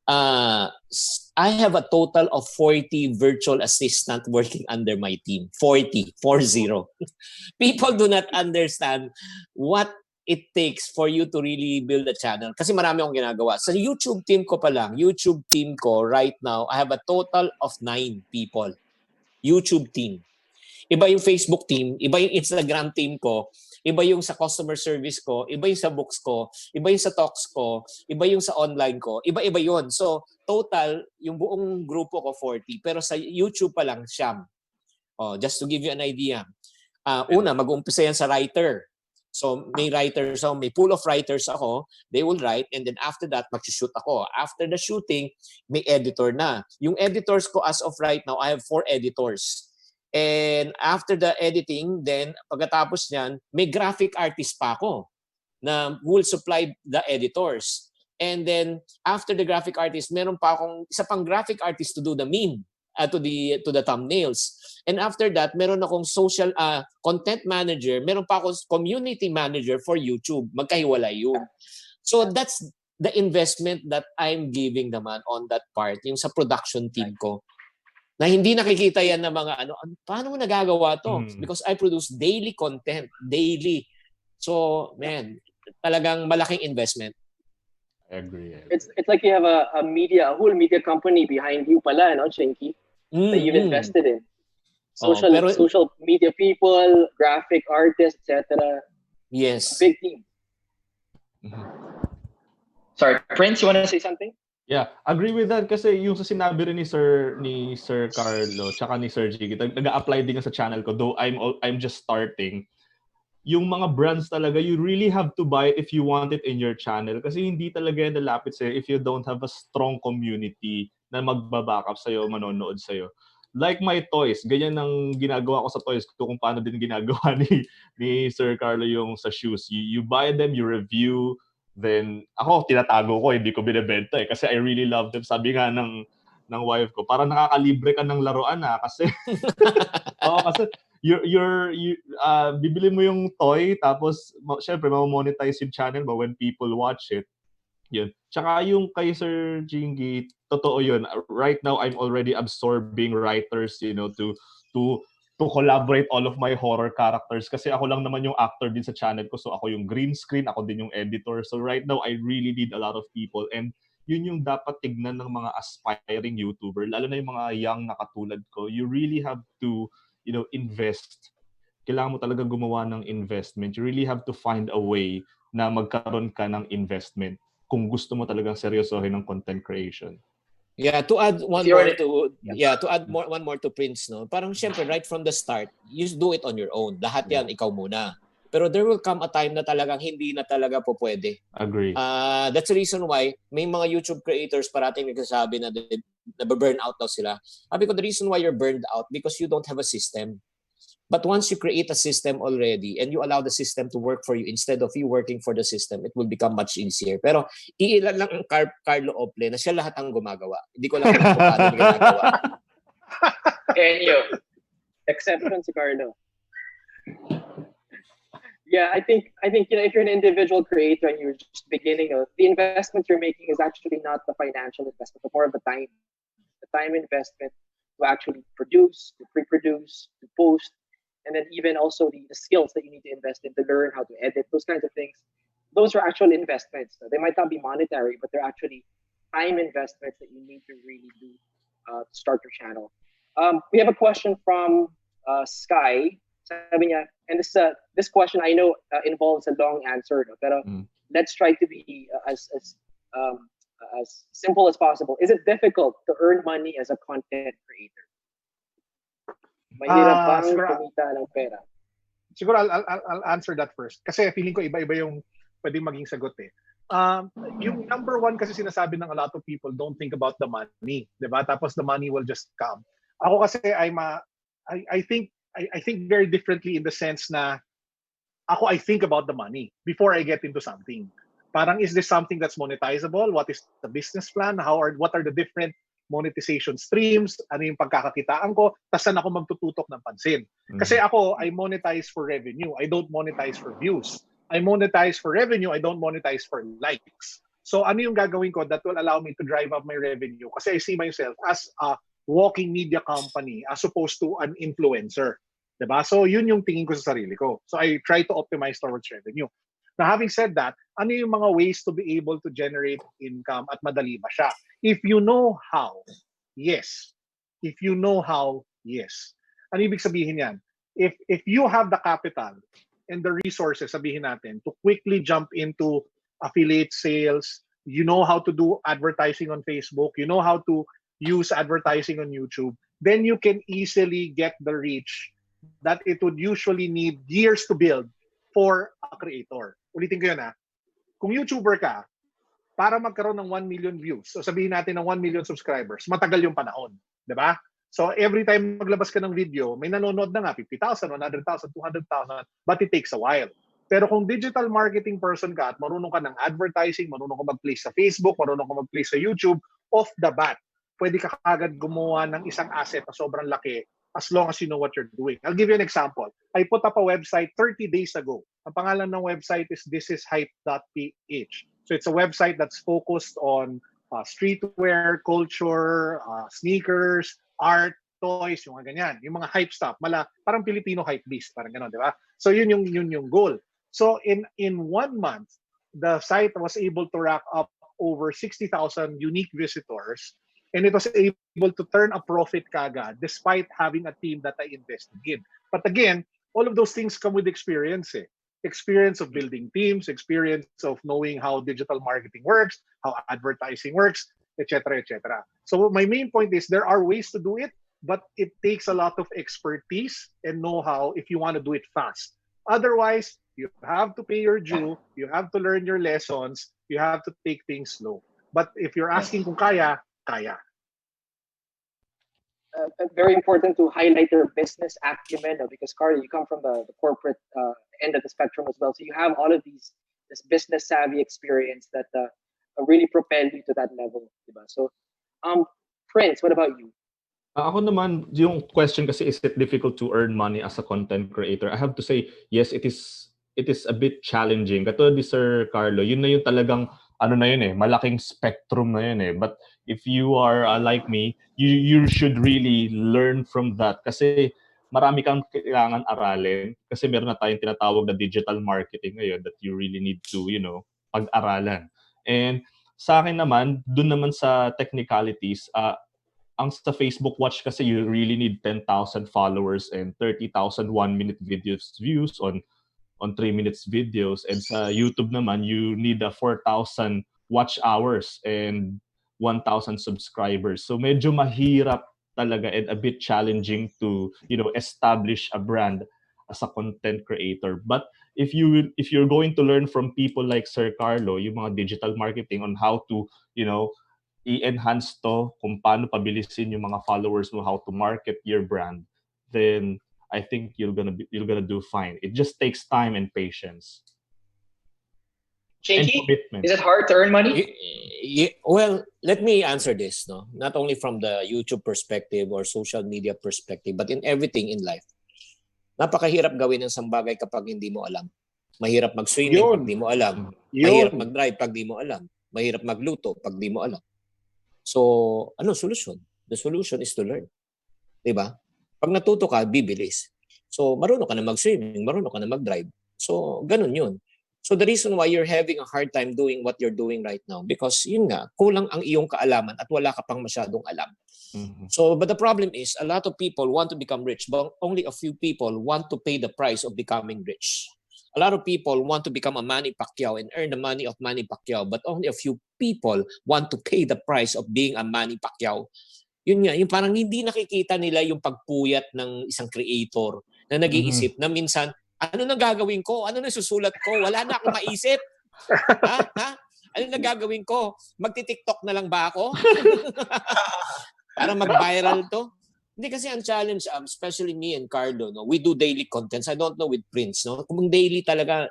I have a total of 40 virtual assistant working under my team. 40. People do not understand what it takes for you to really build a channel. Kasi marami akong ginagawa. Sa YouTube team ko pa lang, right now, I have a total of 9 people. YouTube team. Iba yung Facebook team, iba yung Instagram team ko, iba yung sa customer service ko, iba yung sa books ko, iba yung sa talks ko, iba yung sa online ko, iba-iba yun. So, total, yung buong grupo ko 40, pero sa YouTube pa lang, siyam. Just to give you an idea. Una, mag-uumpisa yan sa writer. So, may writers, so may pool of writers ako, they will write, and then after that, mag-shoot ako. After the shooting, may editor na. Yung editors ko as of right now, I have 4 editors. And after the editing, then pagkatapos niyan, may graphic artist pa ako na will supply the editors. And then after the graphic artist, meron pa akong isa pang graphic artist to do the meme, to the thumbnails. And after that, meron akong social content manager, meron pa akong community manager for YouTube. Magkahiwalay yun. So that's the investment that I'm giving naman on that part, yung sa production team ko. Na hindi nakikita yan ng mga paano mo nagagawa to? Because I produce daily content, daily. So, man, talagang malaking investment. I agree. It's like you have a whole media company behind you pala, Chinkee, that you've invested in. Social media people, graphic artists, etc. Yes. A big team. Sorry, Prince, you want to say something? Yeah, agree with that kasi yung sa sinabi rin ni Sir Carlo tsaka ni Sir Jiggy, nag-a-apply din sa channel ko though I'm just starting. Yung mga brands talaga, you really have to buy if you want it in your channel kasi hindi talaga yan lalapit sa'yo if you don't have a strong community na magba-backup sa'yo, manonood sa'yo. Like my toys, ganyan ang ginagawa ko sa toys ko kung paano din ginagawa ni Sir Carlo yung sa shoes. You buy them, you review, then ako tinatago ko, hindi ko binebenta kasi I really love them. Sabi nga ng wife ko, para nakakalibre ka ng laruan kasi kasi bibili mo yung toy tapos syempre ma-monetize yung channel mo when people watch it. Yun. Tsaka yung kay Sir Jingy, totoo yun. Right now I'm already absorbing writers, to collaborate all of my horror characters kasi ako lang naman yung actor din sa channel ko, so ako yung green screen, ako din yung editor. So right now I really need a lot of people, and yun yung dapat tignan ng mga aspiring YouTuber, lalo na yung mga young na katulad ko. You really have to invest, kailangan mo talaga gumawa ng investment. You really have to find a way na magkaroon ka ng investment kung gusto mo talagang seryosohin ng content creation. Yeah, to add one you're more in- to one more to Prince, no. Parang syempre right from the start, you do it on your own. Lahat yan ikaw muna. Pero there will come a time na talagang hindi na talaga po pwede. Agree. That's the reason why may mga YouTube creators parating nagsasabi na burn out daw sila. Sabi ko, the reason why you're burned out because you don't have a system. But once you create a system already and you allow the system to work for you instead of you working for the system, it will become much easier. Pero iilan lang ang Carlo Ople na siya lahat ang gumagawa. Hindi ko lang alam kung paano niya ginagawa. Enyo. Exception si Carlo. Yeah, I think if you're an individual creator and you're just beginning, the investment you're making is actually not the financial investment, but more of the time investment to actually produce, to pre-produce, to post, and then even also the skills that you need to invest in to learn how to edit, those kinds of things. Those are actual investments. They might not be monetary, but they're actually time investments that you need to really do to start your channel. We have a question from Sky. Sabi niya, and this question I know involves a long answer, no? Pero let's try to be as simple as possible. Is it difficult to earn money as a content creator? Mahirap bang kumita ng pera? Siguro I'll answer that first. Kasi feeling ko iba-iba yung pwedeng maging sagot eh. Yung number one kasi sinasabi ng a lot of people, don't think about the money. Diba? Tapos the money will just come. Ako kasi I think very differently in the sense na I think about the money before I get into something. Parang, is this something that's monetizable? What is the business plan? What are the different monetization streams? Ano yung pagkakakitaan ko? Tas saan ako magtututok ng pansin? Kasi ako, I monetize for revenue. I don't monetize for views. I monetize for revenue. I don't monetize for likes. So ano yung gagawin ko that will allow me to drive up my revenue? Kasi I see myself as a walking media company as opposed to an influencer. Diba? So yun yung tingin ko sa sarili ko. So I try to optimize towards revenue. Now, having said that, ano yung mga ways to be able to generate income at madali ba siya? If you know how, yes. If you know how, yes. Ano ibig sabihin yan? If you have the capital and the resources, sabihin natin, to quickly jump into affiliate sales, you know how to do advertising on Facebook, you know how to use advertising on YouTube, then you can easily get the reach that it would usually need years to build for a creator. Ulitin ko yun ha. Kung YouTuber ka, para magkaroon ng 1 million views, so sabihin natin ng 1 million subscribers, matagal yung panahon. Diba? So every time maglabas ka ng video, may nanonood na nga, 50,000, 100,000, 200,000, but it takes a while. Pero kung digital marketing person ka at marunong ka ng advertising, marunong ka mag-place sa Facebook, marunong ka mag-place sa YouTube, off the bat, pwede ka kagad gumawa ng isang asset na sobrang laki as long as you know what you're doing. I'll give you an example. I put up a website 30 days ago. Ang pangalan ng website is thisishype.ph. So it's a website that's focused on streetwear, culture, sneakers, art, toys, yung mga ganyan. Yung mga hype stuff. Parang Filipino hype beast. Parang gano'n, di ba? So yun yung goal. So in 1 month, the site was able to rack up over 60,000 unique visitors. And it was able to turn a profit kagad despite having a team that I invested in. But again, all of those things come with experience. Experience of building teams, experience of knowing how digital marketing works, how advertising works, etc., etc. So my main point is there are ways to do it, but it takes a lot of expertise and know-how if you want to do it fast. Otherwise, you have to pay your due, you have to learn your lessons, you have to take things slow. But if you're asking kung kaya, kaya. Very important to highlight your business acumen, because Carlo, you come from the corporate end of the spectrum as well. So you have all of this business savvy experience that really propelled you to that level. Diba? So, Prince, what about you? Ako naman, yung question kasi, is it difficult to earn money as a content creator? I have to say, yes, it is a bit challenging. Katulad ni Sir Carlo, yun na yung talagang, malaking spectrum na yun eh. But if you are like me, you should really learn from that. Kasi marami kang kailangan aralin. Kasi meron na tayong tinatawag na digital marketing ngayon that you really need to, pag-aralan. And sa akin naman, dun naman sa technicalities, ang sa Facebook Watch kasi you really need 10,000 followers and 30,000 1-minute videos views on 3 minutes videos, and sa YouTube naman you need a 4,000 watch hours and 1,000 subscribers. So medyo mahirap talaga and a bit challenging to, establish a brand as a content creator. But if you're going to learn from people like Sir Carlo, yung mga digital marketing on how to, i-enhance to, kung paano pabilisin yung mga followers mo, how to market your brand, then I think you're gonna do fine. It just takes time and patience and Chinkee, commitment. is it hard to earn money? Well, let me answer this. No, not only from the YouTube perspective or social media perspective, but in everything in life. Napakahirap gawin ng isang bagay kapag hindi mo alam. Mahirap mag-swimming pag di mo alam. Mahirap mag-drive pag di mo alam. Mahirap magluto pag di mo alam. So, ano solution? The solution is to learn. Diba? Pag natuto ka, bibilis. So, marunong ka na mag-swimming, marunong ka na mag-drive. So, ganun yun. So, the reason why you're having a hard time doing what you're doing right now, because yun nga, kulang ang iyong kaalaman at wala ka pang masyadong alam. Mhm. So, but the problem is, a lot of people want to become rich, but only a few people want to pay the price of becoming rich. A lot of people want to become a Manny Pacquiao and earn the money of Manny Pacquiao, but only a few people want to pay the price of being a Manny Pacquiao. Yun nga, yung parang hindi nakikita nila yung pagpuyat ng isang creator na nag-iisip na minsan, ano na gagawin ko? Ano na susulat ko? Wala na akong maisip. Ha? Ano na gagawin ko? Magti-TikTok na lang ba ako? Para mag-viral to? Hindi kasi ang challenge, especially me and Carlo, no, we do daily contents. I don't know with Prince, no? Kung daily talaga,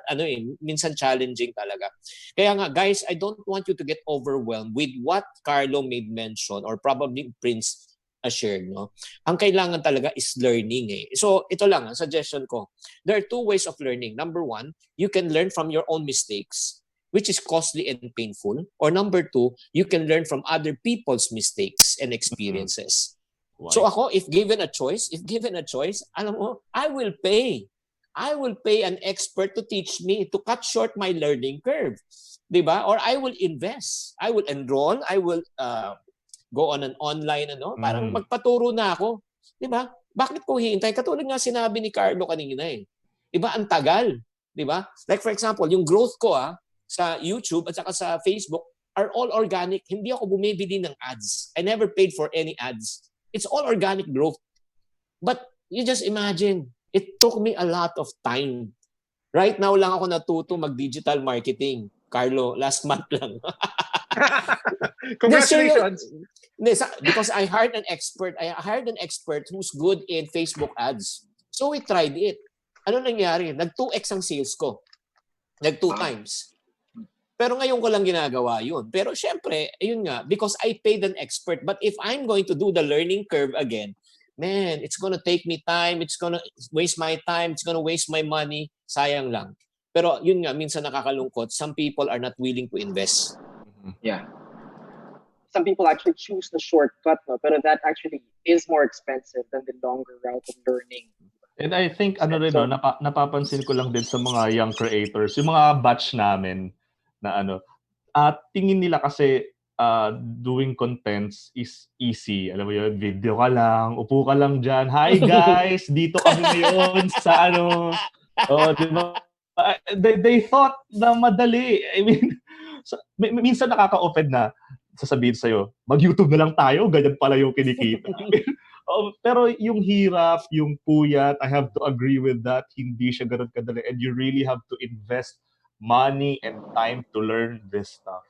minsan challenging talaga. Kaya nga, guys, I don't want you to get overwhelmed with what Carlo made mention or probably Prince shared, no? Ang kailangan talaga is learning, eh. So, ito lang, ang suggestion ko. There are two ways of learning. Number one, you can learn from your own mistakes, which is costly and painful. Or number two, you can learn from other people's mistakes and experiences. Why? So ako, if given a choice, alam mo, I will pay an expert to teach me to cut short my learning curve. Diba? Or I will invest. I will enroll. I will go on an online, parang magpaturo na ako. Diba? Bakit ko hihintay? Katulad nga sinabi ni Carlo kanina eh. Diba? Ang tagal. Diba? Like for example, yung growth ko sa YouTube at saka sa Facebook are all organic. Hindi ako bumibili ng ads. I never paid for any ads. It's all organic growth. But you just imagine, it took me a lot of time. Right now lang ako natuto mag-digital marketing. Carlo, last month lang. Congratulations. Because I hired an expert. I hired an expert who's good in Facebook ads. So we tried it. Ano nangyari? Nag-2x ang sales ko. Nag-2 times. Pero ngayon ko lang ginagawa yun. Pero syempre, ayun nga, because I paid an expert. But if I'm going to do the learning curve again, man, it's gonna take me time. It's gonna waste my time. It's gonna waste my money. Sayang lang. Pero yun nga, minsan nakakalungkot. Some people are not willing to invest. Yeah. Some people actually choose the shortcut, no? Pero that actually is more expensive than the longer route of learning. And I think napapansin ko lang din sa mga young creators, yung mga batch namin na tingin nila kasi doing contents is easy. Alam mo yun, video ka lang, upo ka lang dyan. Hi guys, dito kami ngayon sa di ba? They thought na madali. I mean, minsan nakaka-offend na sasabihin sa'yo, mag-YouTube na lang tayo, ganyan pala yung kinikita. Pero yung hirap, yung puyat, I have to agree with that. Hindi siya ganun kadali. And you really have to invest money and time to learn this stuff.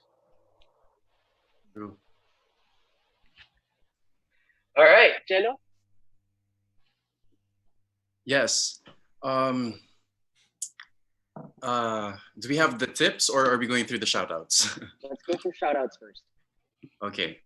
True. All right. Gelo? Yes. Do we have the tips or are we going through the shoutouts? Let's go through shoutouts first. Okay.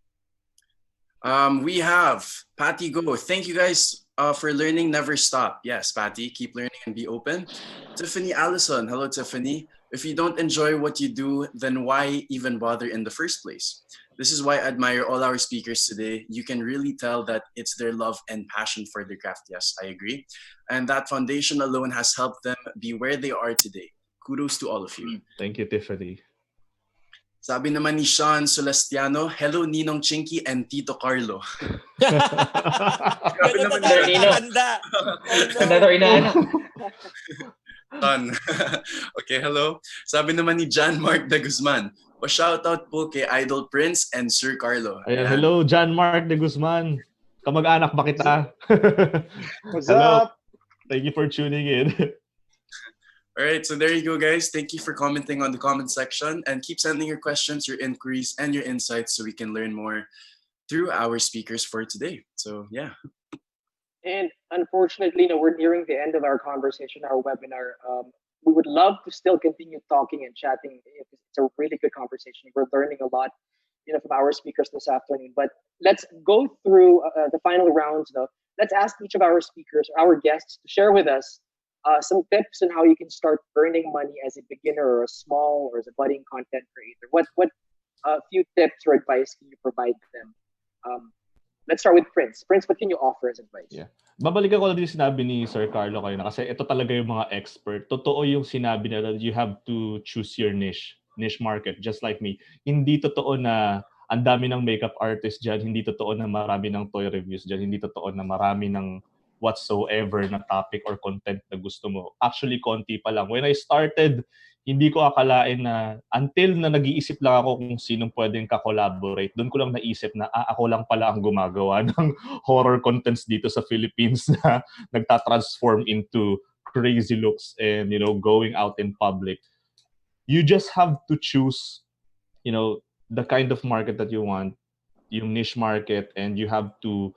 We have Patty Go. Thank you guys for learning. Never stop. Yes, Patty, keep learning and be open. Tiffany Allison. Hello, Tiffany. If you don't enjoy what you do, then why even bother in the first place? This is why I admire all our speakers today. You can really tell that it's their love and passion for their craft. Yes, I agree. And that foundation alone has helped them be where they are today. Kudos to all of you. Thank you, Tiffany. Sabi naman ni Sean Solastiano, hello Ninong Chinkee and Tito Carlo. Ganun na naman tayo Nino. nakakanda. Oh no. Ganda daw inaanak. Sean. Okay, hello. Sabi naman ni John Mark de Guzman, pa-shoutout po kay Idol Prince and Sir Carlo. Ayan, Ayan. hello, John Mark de Guzman. Kamag-anak ba kita? What's Hello. up? Thank you for tuning in. All right, so there you go, guys. Thank you for commenting on the comment section and keep sending your questions, your inquiries, and your insights so we can learn more through our speakers for today. So, yeah. And unfortunately, we're nearing the end of our conversation, our webinar. We would love to still continue talking and chatting. It's a really good conversation. We're learning a lot, from our speakers this afternoon. But let's go through the final rounds. Let's ask each of our speakers, our guests, to share with us some tips on how you can start earning money as a beginner or a small or as a budding content creator. What few tips or advice can you provide them? Let's start with Prince. Prince, what can you offer as advice? Yeah. Babalikan ko lang din sinabi ni Sir Carlo kayo na kasi ito talaga yung mga expert. Totoo yung sinabi nila that you have to choose your niche market, just like me. Hindi totoo na ang dami ng makeup artist dyan, hindi totoo na marami ng toy reviews dyan, hindi totoo na marami ng whatsoever na topic or content na gusto mo. Actually, konti pa lang. When I started, hindi ko akalain na until na nag-iisip lang ako kung sinong pwedeng ka-collaborate, doon ko lang naisip na ako lang pala ang gumagawa ng horror contents dito sa Philippines na nagta-transform into crazy looks and, going out in public. You just have to choose, the kind of market that you want, yung niche market, and you have to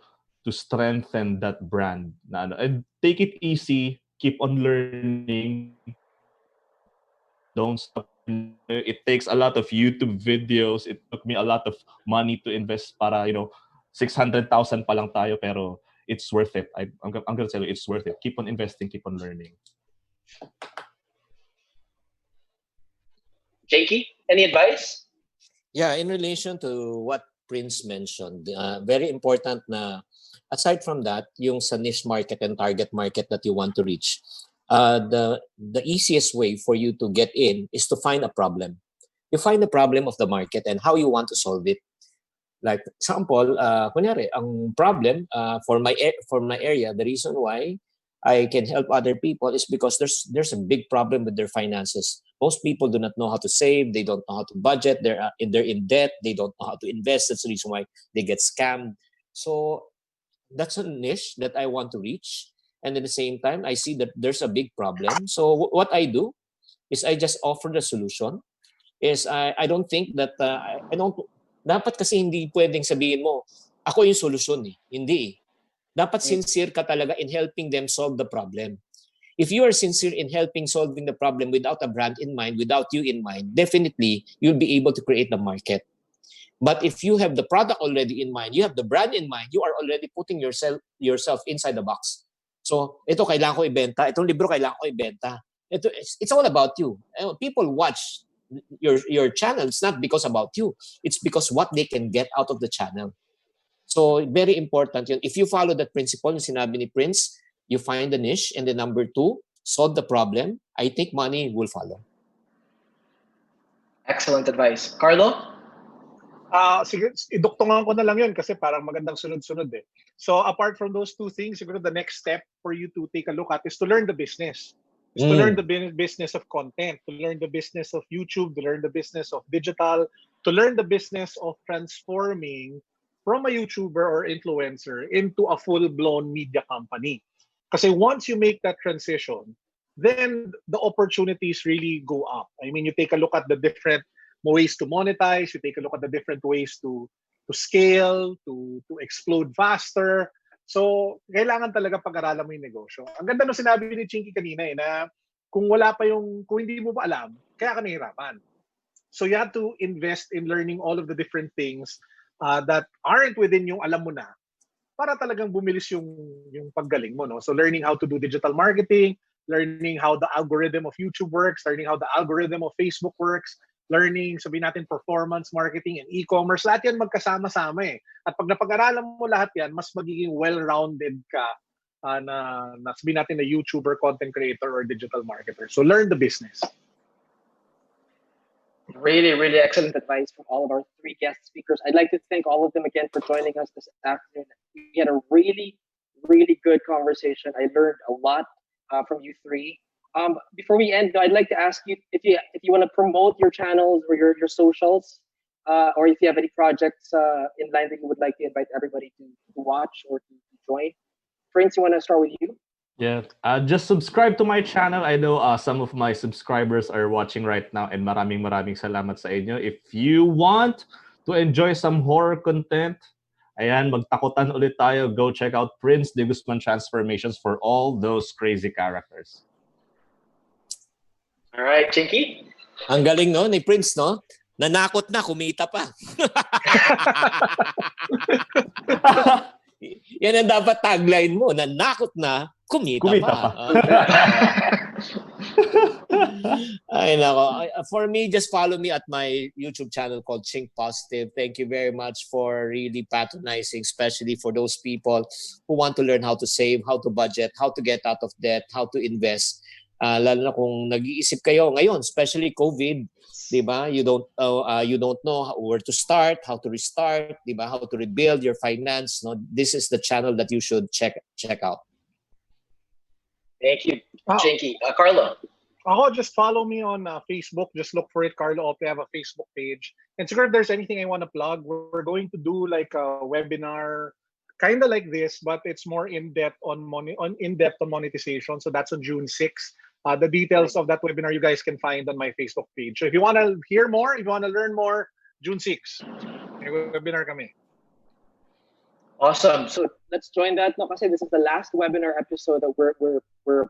strengthen that brand. And take it easy, keep on learning, don't stop. It takes a lot of YouTube videos. It took me a lot of money to invest para, 600,000 pa lang tayo, pero it's worth it. I'm going to tell you, it's worth it. Keep on investing, keep on learning. Chinkee, any advice? Yeah, in relation to what Prince mentioned, very important na aside from that, yung sa niche market and target market that you want to reach, the easiest way for you to get in is to find a problem. You find the problem of the market and how you want to solve it. Like example, kunyari, ang problem for my area, the reason why I can help other people is because there's a big problem with their finances. Most people do not know how to save. They don't know how to budget. They're in debt. They don't know how to invest. That's the reason why they get scammed. So that's a niche that I want to reach. And at the same time, I see that there's a big problem. So what I do is I just offer the solution. I don't think that I don't. Dapat kasi hindi pwedeng sabihin mo, ako yung solusyon eh. Hindi eh. Dapat sincere ka talaga in helping them solve the problem. If you are sincere in helping solving the problem without a brand in mind, without you in mind, definitely you'll be able to create the market. But if you have the product already in mind, you have the brand in mind, you are already putting yourself inside the box. So, ito kailangan ko ibenta, itong libro kailangan ko ibenta. It's all about you. People watch your channel. It's not because about you. It's because what they can get out of the channel. So, very important yun. If you follow that principle, yung sinabi ni Prince, you find the niche, and then number 2, solve the problem. I think money will follow. Excellent advice. Carlo? Sige, iduktungan ko na lang yun kasi parang magandang sunod-sunod eh. So apart from those two things, siguro the next step for you to take a look at is to learn the business. Is to learn the business of content, to learn the business of YouTube, to learn the business of digital, to learn the business of transforming from a YouTuber or influencer into a full-blown media company. Kasi once you make that transition, then the opportunities really go up. I mean, you take a look at the different ways to monetize, you take a look at the different ways to scale, to explode faster. So, kailangan talaga pag-aralan mo yung negosyo. Ang ganda nung sinabi ni Chinkee kanina na kung hindi mo pa alam, kaya ka nahihirapan. So, you have to invest in learning all of the different things that aren't within yung alam mo na para talagang bumilis yung paggaling mo. No? So, learning how to do digital marketing, learning how the algorithm of YouTube works, learning how the algorithm of Facebook works, learning, sabihin natin, performance marketing and e-commerce, lahat yan magkasama-sama eh. At pag napag-aralan mo lahat yan, mas magiging well-rounded ka na sabihin natin na YouTuber, content creator, or digital marketer. So learn the business. Really, really excellent advice from all of our three guest speakers. I'd like to thank all of them again for joining us this afternoon. We had a really, really good conversation. I learned a lot from you three. Before we end, I'd like to ask you if you want to promote your channels or your socials, or if you have any projects in line that you would like to invite everybody to watch or to join. Prince, you want to start with you? Yeah, just subscribe to my channel. I know some of my subscribers are watching right now, and maraming salamat sa inyo. If you want to enjoy some horror content, ayan, magtakutan ulit tayo. Go check out Prince de Guzman Transformations for all those crazy characters. All right, Chinkee? Ang galing no ni Prince, no? Nanakot na, kumita pa. Yan ang dapat tagline mo. Nanakot na, kumita pa. Ay, nako. For me, just follow me at my YouTube channel called Chink Positive. Thank you very much for really patronizing, especially for those people who want to learn how to save, how to budget, how to get out of debt, how to invest. Lalo na kung nag-iisip kayo ngayon, especially COVID, di ba? You don't know where to start, how to restart, di ba? How to rebuild your finance. No, this is the channel that you should check out. Thank you, Chinkee. Carlo? Just follow me on Facebook. Just look for it, Carlo Ople. I have a Facebook page. And so if there's anything I want to plug, we're going to do like a webinar, kind of like this, but it's more in-depth on monetization. So that's on June 6th. The details of that webinar you guys can find on my Facebook page. So if you want to hear more, if you want to learn more, June 6th. May webinar kami. Awesome. So let's join that. No, kasi this is the last webinar episode that we're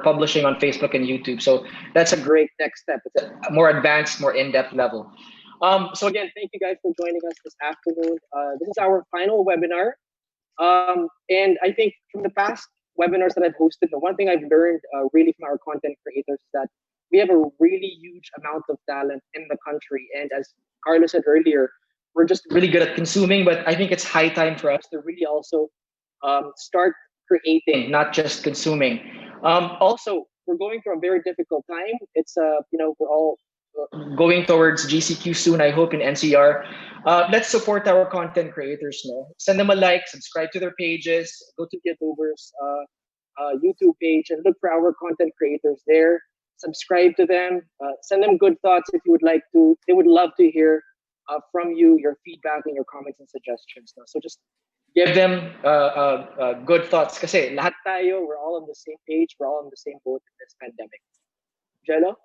Publishing on Facebook and YouTube. So that's a great next step. It's a more advanced, more in-depth level. So again, thank you guys for joining us this afternoon. This is our final webinar. And I think from the past webinars that I've hosted, the one thing I've learned really from our content creators is that we have a really huge amount of talent in the country. And as Carlo said earlier, we're just really good at consuming, but I think it's high time for us to really also start creating, not just consuming. Also, we're going through a very difficult time. It's we're all going towards GCQ soon, I hope, in NCR. Let's support our content creators. No, send them a like, subscribe to their pages, go to the Adober's YouTube page and look for our content creators there. Subscribe to them, send them good thoughts if you would like to. They would love to hear from you, your feedback and your comments and suggestions. No? So just give them good thoughts. Kasi lahat tayo, we're all on the same page, we're all on the same boat in this pandemic. Gelo?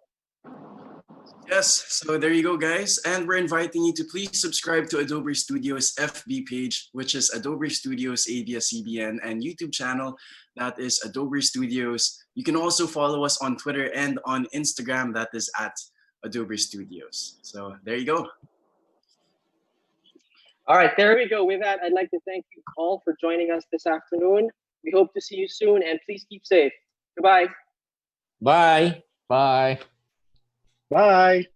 Yes, so there you go, guys. And we're inviting you to please subscribe to Adober Studios FB page, which is Adober Studios ABS-CBN, and YouTube channel, that is Adober Studios. You can also follow us on Twitter and on Instagram, that is at Adober Studios. So there you go. All right, there we go. With that, I'd like to thank you all for joining us this afternoon. We hope to see you soon, and please keep safe. Goodbye. Bye. Bye. Bye.